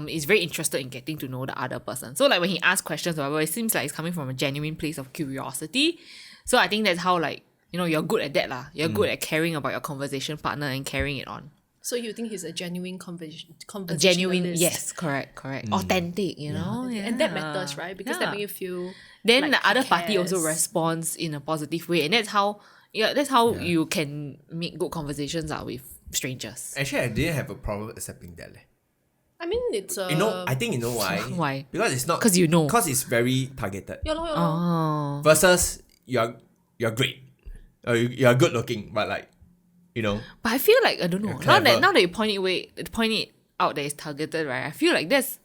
is very interested in getting to know the other person. So like when he asks questions or whatever, it seems like it's coming from a genuine place of curiosity. So I think that's how like, you're good at that lah. You're good at caring about your conversation partner and carrying it on. So you think he's a genuine conversationalist? Genuine, yes, correct. Authentic, Yeah. And that matters, right? Because that Yeah. makes you feel. Then like the other he party also cares. responds in a positive way, and that's how you can make good conversations with strangers. Actually, I didn't have a problem accepting that. I mean, it's I think you know why. Why? Because it's not. Because you know. Because it's very targeted. yeah, lor. Oh. Versus you're great, or you're good looking, but like, you know. But I feel like I don't know. You're Now clever. that you point it out that it's targeted, right? I feel like that's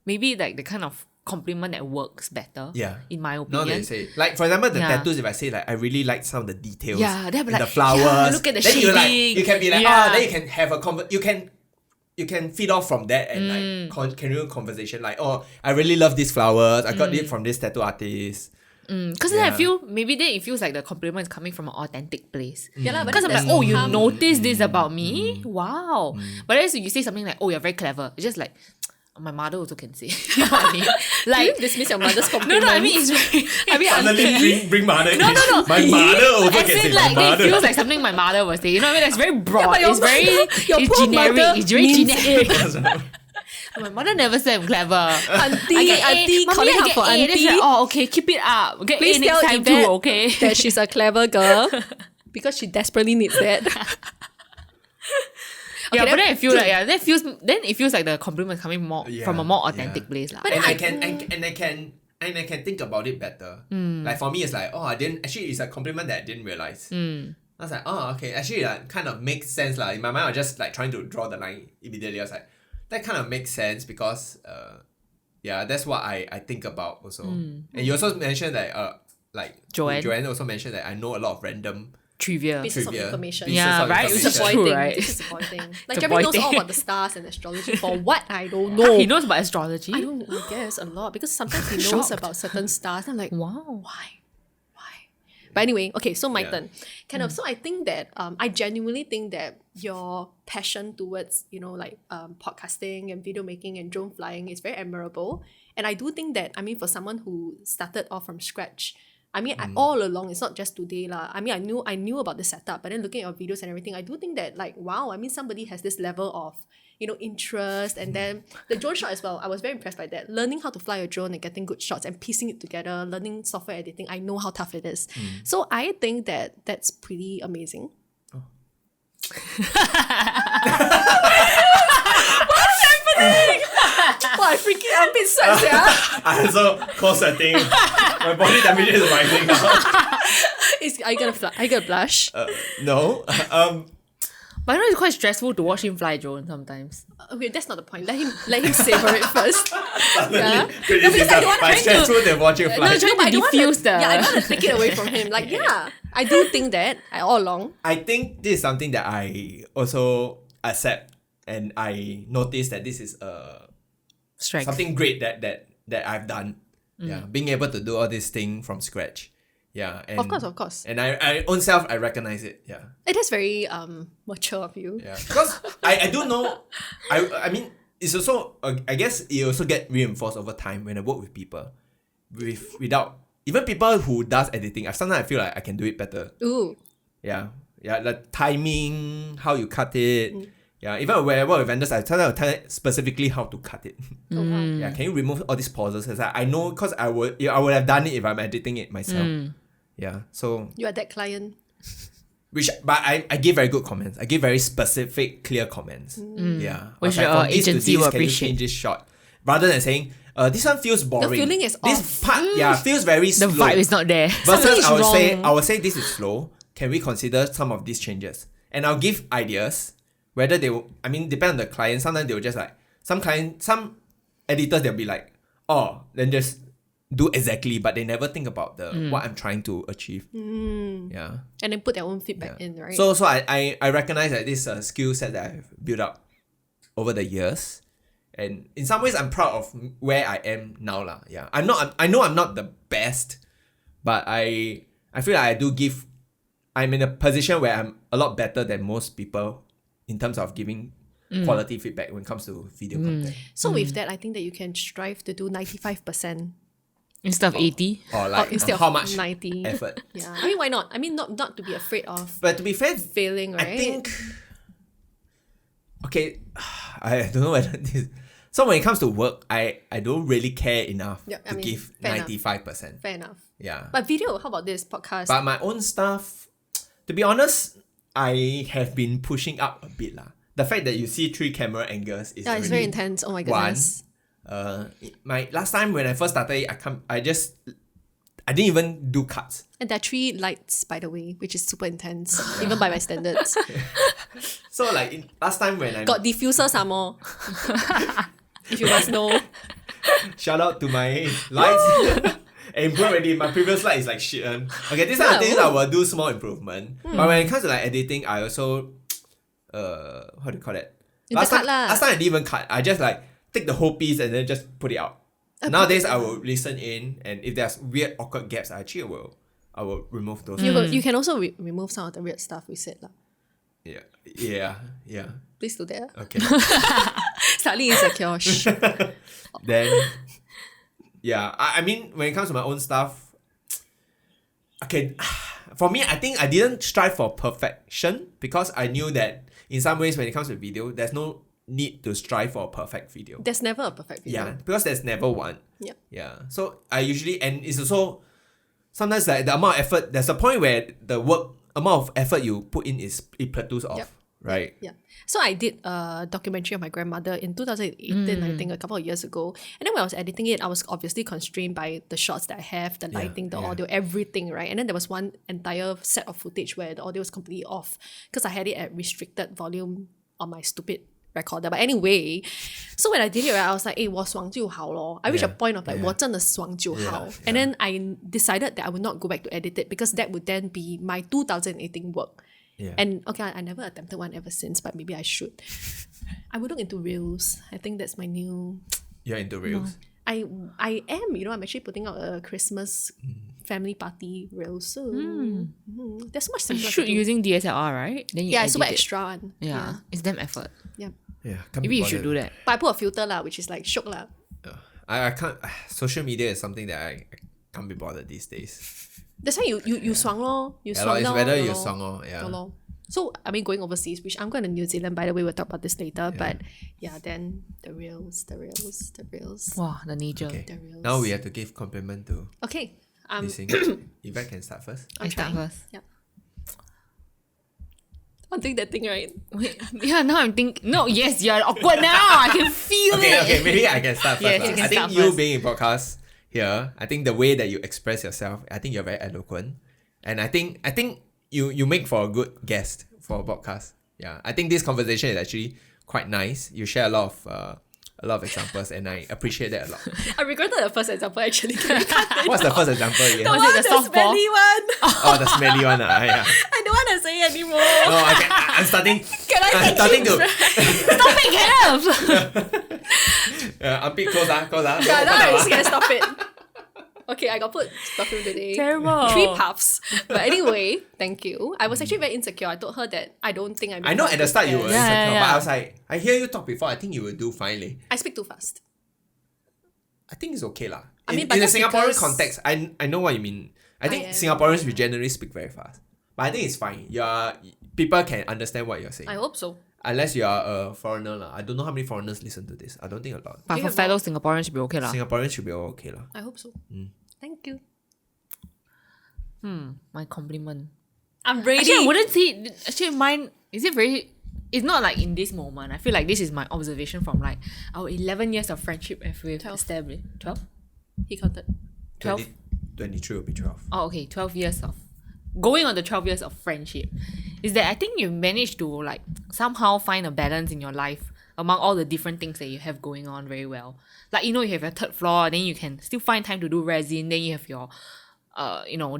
maybe like the kind of compliment that works better. Yeah. In my No, opinion. they say like, for example, the Yeah. tattoos. If I say like I really like some of the details. Yeah, they'll be and like, the flowers. yeah, look at the then shading. you can be like, Yeah. then you can have a you can feed off from that and like continue conversation like, oh, I really love these flowers. I got it from this tattoo artist. Because then I Yeah. feel maybe then it feels like the compliment is coming from an authentic place. Yeah, lah, but Because I'm then like, oh, you there's noticed this about me? Wow. But then you say something like, oh, you're very clever. It's just like, my mother also can say. You know what I mean? Do Like, you dismiss your mother's compliment? no, I mean, it's very, I mean, Suddenly bring mother in. no. My mother also As can in, say like, my it mother. feels like something my mother would say. You know what I mean? That's very broad. but your It's very your it's poor generic. mother It's very means generic. My mother never said I'm clever. Auntie, calling her for Then she's auntie. like, oh, okay, keep it up. Get Please A next tell time Yvette too, okay? that she's a clever girl because she desperately needs that. Yeah, Okay, but then- then I feel like then it feels like the compliment is coming more from a more authentic place. Lah. And I can think about it better. Like for me, it's like, oh, I didn't actually. It's a compliment that I didn't realize. I was like, oh, okay. Actually, that kind of makes sense. In my mind, I was just like trying to draw the line immediately. I was like, that kind of makes sense because, yeah, that's what I think about also. And you also mentioned that, like Joanne also mentioned that I know a lot of random Trivia. Pieces of trivia. information. Pieces Yeah, of right? information. It's Disappointing. true, right? Disappointing. Like Jeremy knows all about the stars and astrology. For what? I don't know. He knows about astrology. I guess a lot because sometimes he knows about certain stars. I'm like, Wow. why? But anyway, okay, so my Yeah. turn. So I think that I genuinely think that your passion towards, like podcasting and video making and drone flying is very admirable. And I do think that, for someone who started off from scratch, all along, it's not just today lah. I knew about the setup, but then looking at your videos and everything, I do think that like, wow, somebody has this level of, interest. And then the drone shot as well, I was very impressed by that. Learning how to fly a drone and getting good shots and piecing it together, learning software editing, I know how tough it is. So I think that that's pretty amazing. Wow, I freaking armpit sweats, yeah. I also cold sweating. My body temperature is rising now. Are you gonna blush? No. But I know it's quite stressful to watch him fly drone sometimes. Okay, that's not the point. Let him savor it first. Yeah. But it's stressful than watching fly. No, trying to diffuse the... Yeah, I don't want to take it away from him. Like, yeah, I do think that all along. I think this is something that I also accept, and I notice that this is Strength. something great that I've done. Yeah, being able to do all this thing from scratch. Yeah, and Of course. And I own self, I recognize it. Yeah, It is very mature of you. yeah. Because I do know. I mean, it's also I guess it also get reinforced over time when I work with people, without even people who does editing. Sometimes I feel like I can do it better. Ooh. Yeah, the timing, how you cut it. Yeah, even when I work with vendors, I tell them specifically how to cut it. Oh, wow. Yeah, can you remove all these pauses? It's like, I know because I would have done it if I'm editing it myself. Yeah, so You are that client. but I give very good comments. I give very specific, clear comments. Yeah, Which I was like, your from this to agency this, will can you appreciate. change this shot? Rather than saying, this one feels boring. feeling is this off. part, feels very The slow. vibe is not there. Versus Something is I wrong. would say this is slow. Can we consider some of these changes? And I'll give ideas. Whether they will, depend on the client. Sometimes they will just like, some editors, they'll be like, oh, then just do exactly, but they never think about the what I'm trying to achieve. Yeah. And then put their own feedback in, right? So I recognize that this skill set that I've built up over the years. And in some ways, I'm proud of where I am now. Yeah. I know I'm not the best, but I feel like I'm in a position where I'm a lot better than most people in terms of giving quality feedback when it comes to video content. So with that, I think that you can strive to do 95%. Instead of 80. Or like instead how of much 90. effort. Yeah. Why not? Not to be afraid of But to be fair, failing, right? I think... Okay, I don't know whether this... So when it comes to work, I don't really care enough to give fair enough. 95%. Fair enough. Yeah. But video, how about this podcast? But my own stuff, to be honest, I have been pushing up a bit. the fact that you see 3 camera angles is it's very intense. Oh my goodness. My last time when I first started, I didn't even do cuts. And there are 3 lights, by the way, which is super intense, even by my standards. So like last time when I got diffuser some more. If you must know. shout out to my lights. Improve already. My previous light is like shit. Okay, this kind of things I will do small improvement. But when it comes to like editing, I also how do you call it? Last time I didn't even cut. I just like take the whole piece and then just put it out. Nowadays I will listen in, and if there's weird awkward gaps, I will remove those. You can also remove some of the weird stuff we said lah. Yeah. Please do that. Okay. Slightly insecure. Then yeah, I mean when it comes to my own stuff, okay, for me I think I didn't strive for perfection because I knew that in some ways when it comes to video, there's no need to strive for a perfect video. There's never a perfect video. Yeah, because there's never one. Yeah. Yeah. So I usually, and it's also sometimes like the amount of effort, there's a point where the amount of effort you put in it plateaus off. Right. Yeah. So I did a documentary of my grandmother in 2018, I think, a couple of years ago. And then when I was editing it, I was obviously constrained by the shots that I have, the lighting, the audio, everything, right? And then there was one entire set of footage where the audio was completely off because I had it at restricted volume on my stupid recorder. But anyway, so when I did it, right, I was like, 我爽就好咯. I reached a point of like, 我真的爽就好. And then I decided that I would not go back to edit it because that would then be my 2018 work. Yeah. And okay, I never attempted one ever since, but maybe I should. I would look into reels. I think that's my new... You're into reels? I am, I'm actually putting out a Christmas family party reel. So there's so much simpler. You shoot using DSLR, right? Then you edit super it. extra one. Yeah, it's damn effort. Yeah. Yeah. Maybe you should do that. But I put a filter lah, which is like shook lah. I can't... Social media is something that I can't be bothered these days. That's why you swung lor. You swung it's lor. whether you swung or Lor. So, I mean, going overseas, which I'm going to New Zealand, by the way, we'll talk about this later. But yeah, then the reels. Wow, the nature. Okay. The reels. Now we have to give compliment to Okay. this thing. Yvette can start first. I start first. Yeah. I'm doing that thing, right? Wait, yeah, now I'm thinking. No, yes, you're awkward now. I can feel it. Okay, maybe I can start first. Yes, you can I think start you first. being in podcast here, I think the way that you express yourself, I think you're very eloquent. And I think you make for a good guest for a podcast. Yeah. I think this conversation is actually quite nice. You share a lot of examples and I appreciate that a lot. I regretted the first example actually. What's the first example again? The Was one, it the the softball? smelly one. Oh, the smelly one. Yeah. I don't want to say anymore. No, I'm starting. Can I I'm starting to. Stop it, get up. I'm bit close. Yeah, now I just can't stop it. Okay, I got put perfume today. Terrible. 3 puffs. But anyway, thank you. I was actually very insecure. I told her that I don't think I'm... I know at the start you were Yeah, insecure, yeah. but I was like, I hear you talk before. I think you will do finely. I speak too fast. I think it's okay lah. I mean, In but the that's Singaporean because- context, I know what you mean. I think am. Singaporeans we generally speak very fast, but I think it's fine. People can understand what you're saying. I hope so. Unless you are a foreigner lah. I don't know how many foreigners listen to this. I don't think a lot. But You for have fellow Singaporeans, should be okay lah. Singaporeans should be all okay lah. I hope so. Thank you. My compliment. I'm ready. Actually, I wouldn't say. Actually, mine is it very. It's not like in this moment. I feel like this is my observation from like our 11 years of friendship as we've 12. established. 12? He counted. 12? 23 will be 12. Oh, okay. 12 years of going on the 12 years of friendship. Is that I think you managed to like somehow find a balance in your life among all the different things that you have going on very well. Like, you have your third floor, then you can still find time to do resin, then you have your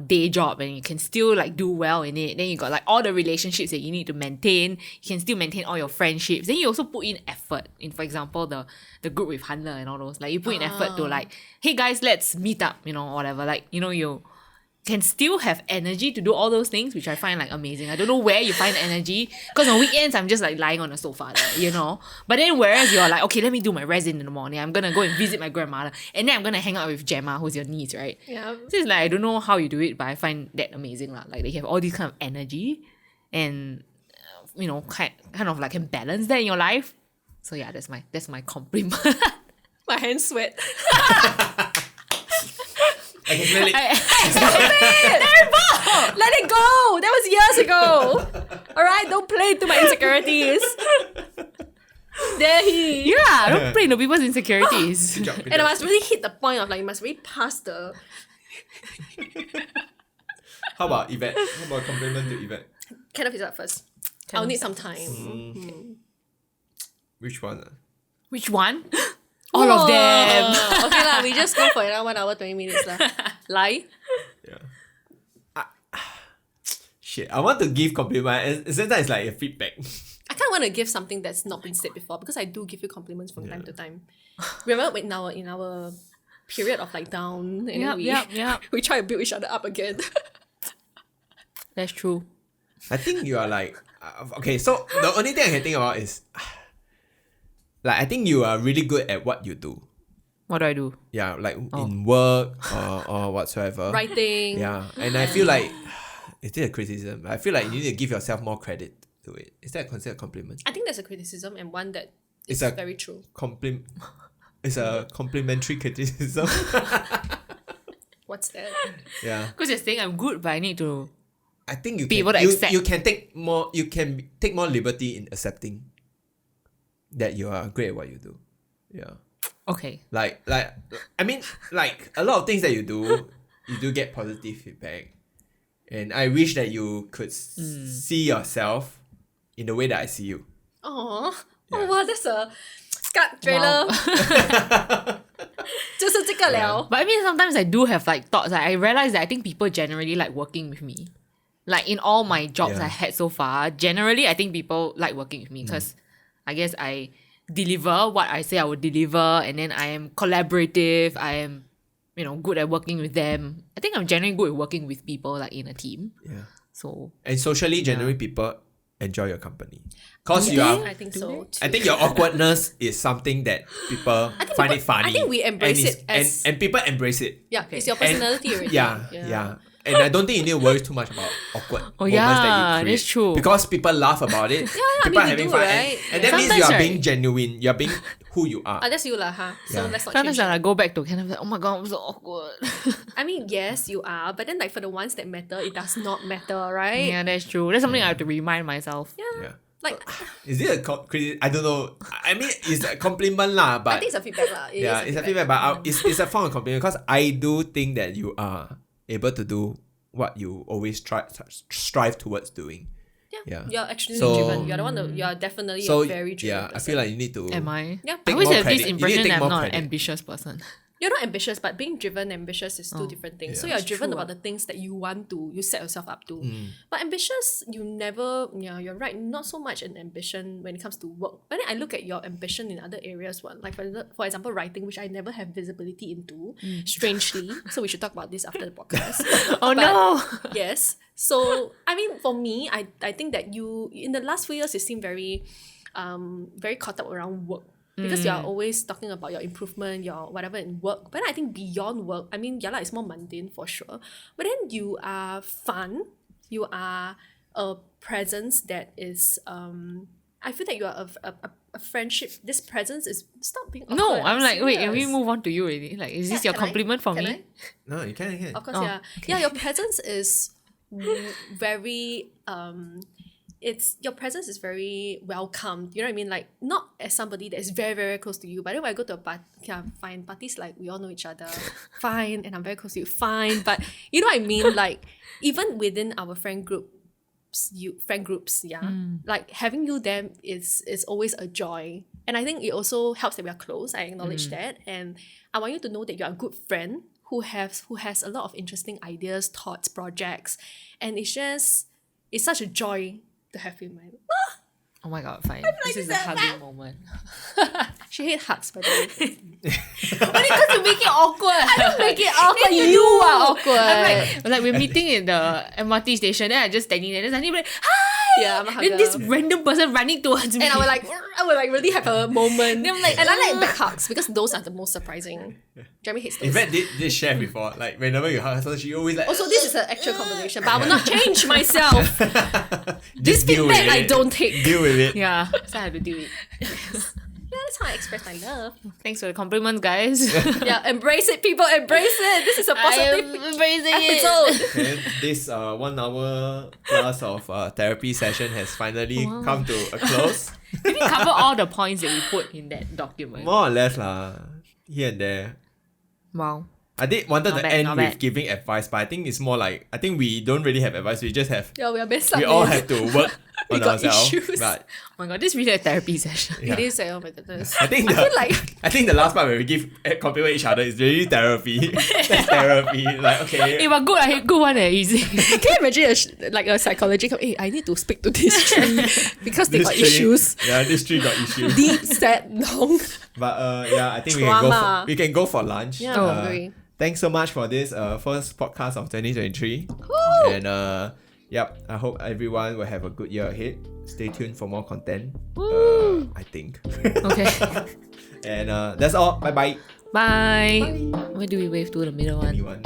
day job and you can still like do well in it. Then you got like all the relationships that you need to maintain. You can still maintain all your friendships. Then you also put in effort in, for example, the group with Handler and all those. Like you put in effort to like, hey guys, let's meet up, whatever. Like, you can still have energy to do all those things, which I find like amazing. I don't know where you find the energy, because on weekends I'm just like lying on the sofa there, But then whereas you're like, okay, let me do my resin in the morning, I'm gonna go and visit my grandmother, and then I'm gonna hang out with Gemma, who's your niece, right? Yeah. So it's like, I don't know how you do it, but I find that amazing lah. Like they have all this kind of energy, and kind of like can balance that in your life. So yeah, that's my compliment. My hands sweat. I can smell it. Let it go. That was years ago. All right, don't play to my insecurities. dare he? Yeah, don't play into people's insecurities. Good job, good And I job. must really hit the point of like you must really pass the. How about Yvette? How about compliment to Yvette? Kenneth is up first. I'll need some time. Which one? Which one? All of them. Okay lah, we just go for another 1 hour 20 minutes lah. Lie. Yeah. Shit, I want to give compliment. And sometimes it's like a feedback. I kind of want to give something that's not been said before because I do give you compliments from time to time. Remember in our period of like down, and then we try to build each other up again. That's true. I think you are like okay. So the only thing I can think about is like I think you are really good at what you do. What do I do? Yeah, like in work or whatsoever. Writing. Yeah, and I feel like is it a criticism? I feel like you need to give yourself more credit to it. Is that considered a compliment? I think there's a criticism and one that is It's a very true. It's a complimentary criticism. What's that? Yeah, Because you're saying I'm good, but I need to. I think you Be can. able to You, accept. you can take more. You can take more liberty in accepting that you are great at what you do. Yeah. Okay. Like I mean like a lot of things that you do get positive feedback, and I wish that you could see yourself in the way that I see you. Oh, Yeah. wow, that's a scut trailer. 就是这个了。 But I mean, sometimes I do have like thoughts. Like, I realize that I think people generally like working with me. Like in all my jobs Yeah. I had so far, generally I think people like working with me because I guess I deliver what I say I would deliver, and then I am collaborative. I am, good at working with them. I think I'm generally good at working with people like in a team. Yeah. So And socially, generally people enjoy your company. Cause you are. I think so too. I think your awkwardness is something that people find it funny. I think we embrace and it as- and people embrace it. Yeah, it's your personality already. Yeah. And I don't think you need to worry too much about awkward moments yeah, that you create. that's true. Because people laugh about it. People I are mean, we having do, fun. right? And that means you Sometimes, are right? being genuine. You're being who you are. That's you lah, huh? So Yeah. let's not sometimes change when that. I go back to kind of like, oh my god, I'm so awkward. I mean, yes, you are, but then like for the ones that matter, it does not matter, right? Yeah, that's true. That's something I have to remind myself. Yeah. Like, Is it a I don't know. I mean, it's a compliment lah, but I think it's a feedback lah. It yeah, is it's a feedback. But it's a form of compliment because I do think that you are able to do what you always strive towards doing. Yeah. You're actually So- driven. You're the one that you're definitely So a very driven yeah, I person. feel like you need to. Am I? Yeah. I Take always more have this credit. You need to impression take that I'm more not an credit. ambitious person. You're not ambitious, but being driven and ambitious is two different things. So Yeah. you're driven true, about the things that you want to, you set yourself up to. But ambitious, you never, you're right, not so much an ambition when it comes to work. But then I look at your ambition in other areas, like for example, writing, which I never have visibility into, strangely. So we should talk about this after the podcast. Oh But- no! Yes. So I mean, for me, I think that you in the last few years you seem very caught up around work because you are always talking about your improvement, your whatever in work. But I think beyond work, I mean, yeah, it's more mundane for sure. But then you are fun. You are a presence that is. I feel that you are a friendship. This presence is stop being awkward. No, I'm like, wait, can we serious. move on to you already? Like, is this your Can I? compliment for Can me? I? No, you can. Of course, Oh, yeah. Yeah, your presence is very your presence is very welcome. You know what I mean? Like not as somebody that is very, very close to you. But then when I go to a party, yeah, fine. Parties like we all know each other. Fine. And I'm very close to you. Fine. But you know what I mean? Like even within our friend groups, like having you there is always a joy. And I think it also helps that we are close. I acknowledge that. And I want you to know that you're a good friend who has a lot of interesting ideas, thoughts, projects. And it's such a joy to have you in my Oh my god, fine. This is a hugging moment. She hates hugs, by the way. Only because you make it awkward. I don't Make it awkward. You are awkward. I'm like we're meeting in the MRT station, then I just standing there, and suddenly like, hi! Yeah, I'm a hugger. Then this random person running towards me. And I would like really have a moment. Then I'm like, and I like back hugs because those are the most surprising. Jeremy hates those. Yvette did share before. Like whenever you hug her, she always like. Also, this is an actual conversation, but I will not change myself. This Just deal with feedback I it. don't take. Deal with it. yeah, so I have to do it. Yeah, that's how I express my love. Thanks for the compliments, guys. Yeah, embrace it, people. Embrace it. This is a I am positive embracing it. episode. And this 1 hour plus of therapy session has finally come to a close. Did we cover all the points that we put in that document? More or less lah, here and there. Wow. I did wanted Not to bad, end not with bad. giving advice, but I think it's more like I think we don't really have advice. We just have Yeah, we are best we all have to work We on got ourselves. issues. But Oh my god, this is really a therapy session. yeah. It is, oh my goodness. I think I feel like I think the last part where we give compliment each other is really therapy. That's therapy. Like okay. Hey, but good one easy. can you imagine like a psychology come, hey, I need to speak to this tree because they This got tree- issues. Yeah, this tree got issues. Deep, sad, long. But yeah, I think Trauma. we can go for lunch. Yeah, I agree. Thanks so much for this first podcast of 2023. Woo! And yep, I hope everyone will have a good year ahead. Stay tuned for more content. I think. Okay. And that's all. Bye bye. Bye. Where do we wave to the middle one? Anyone?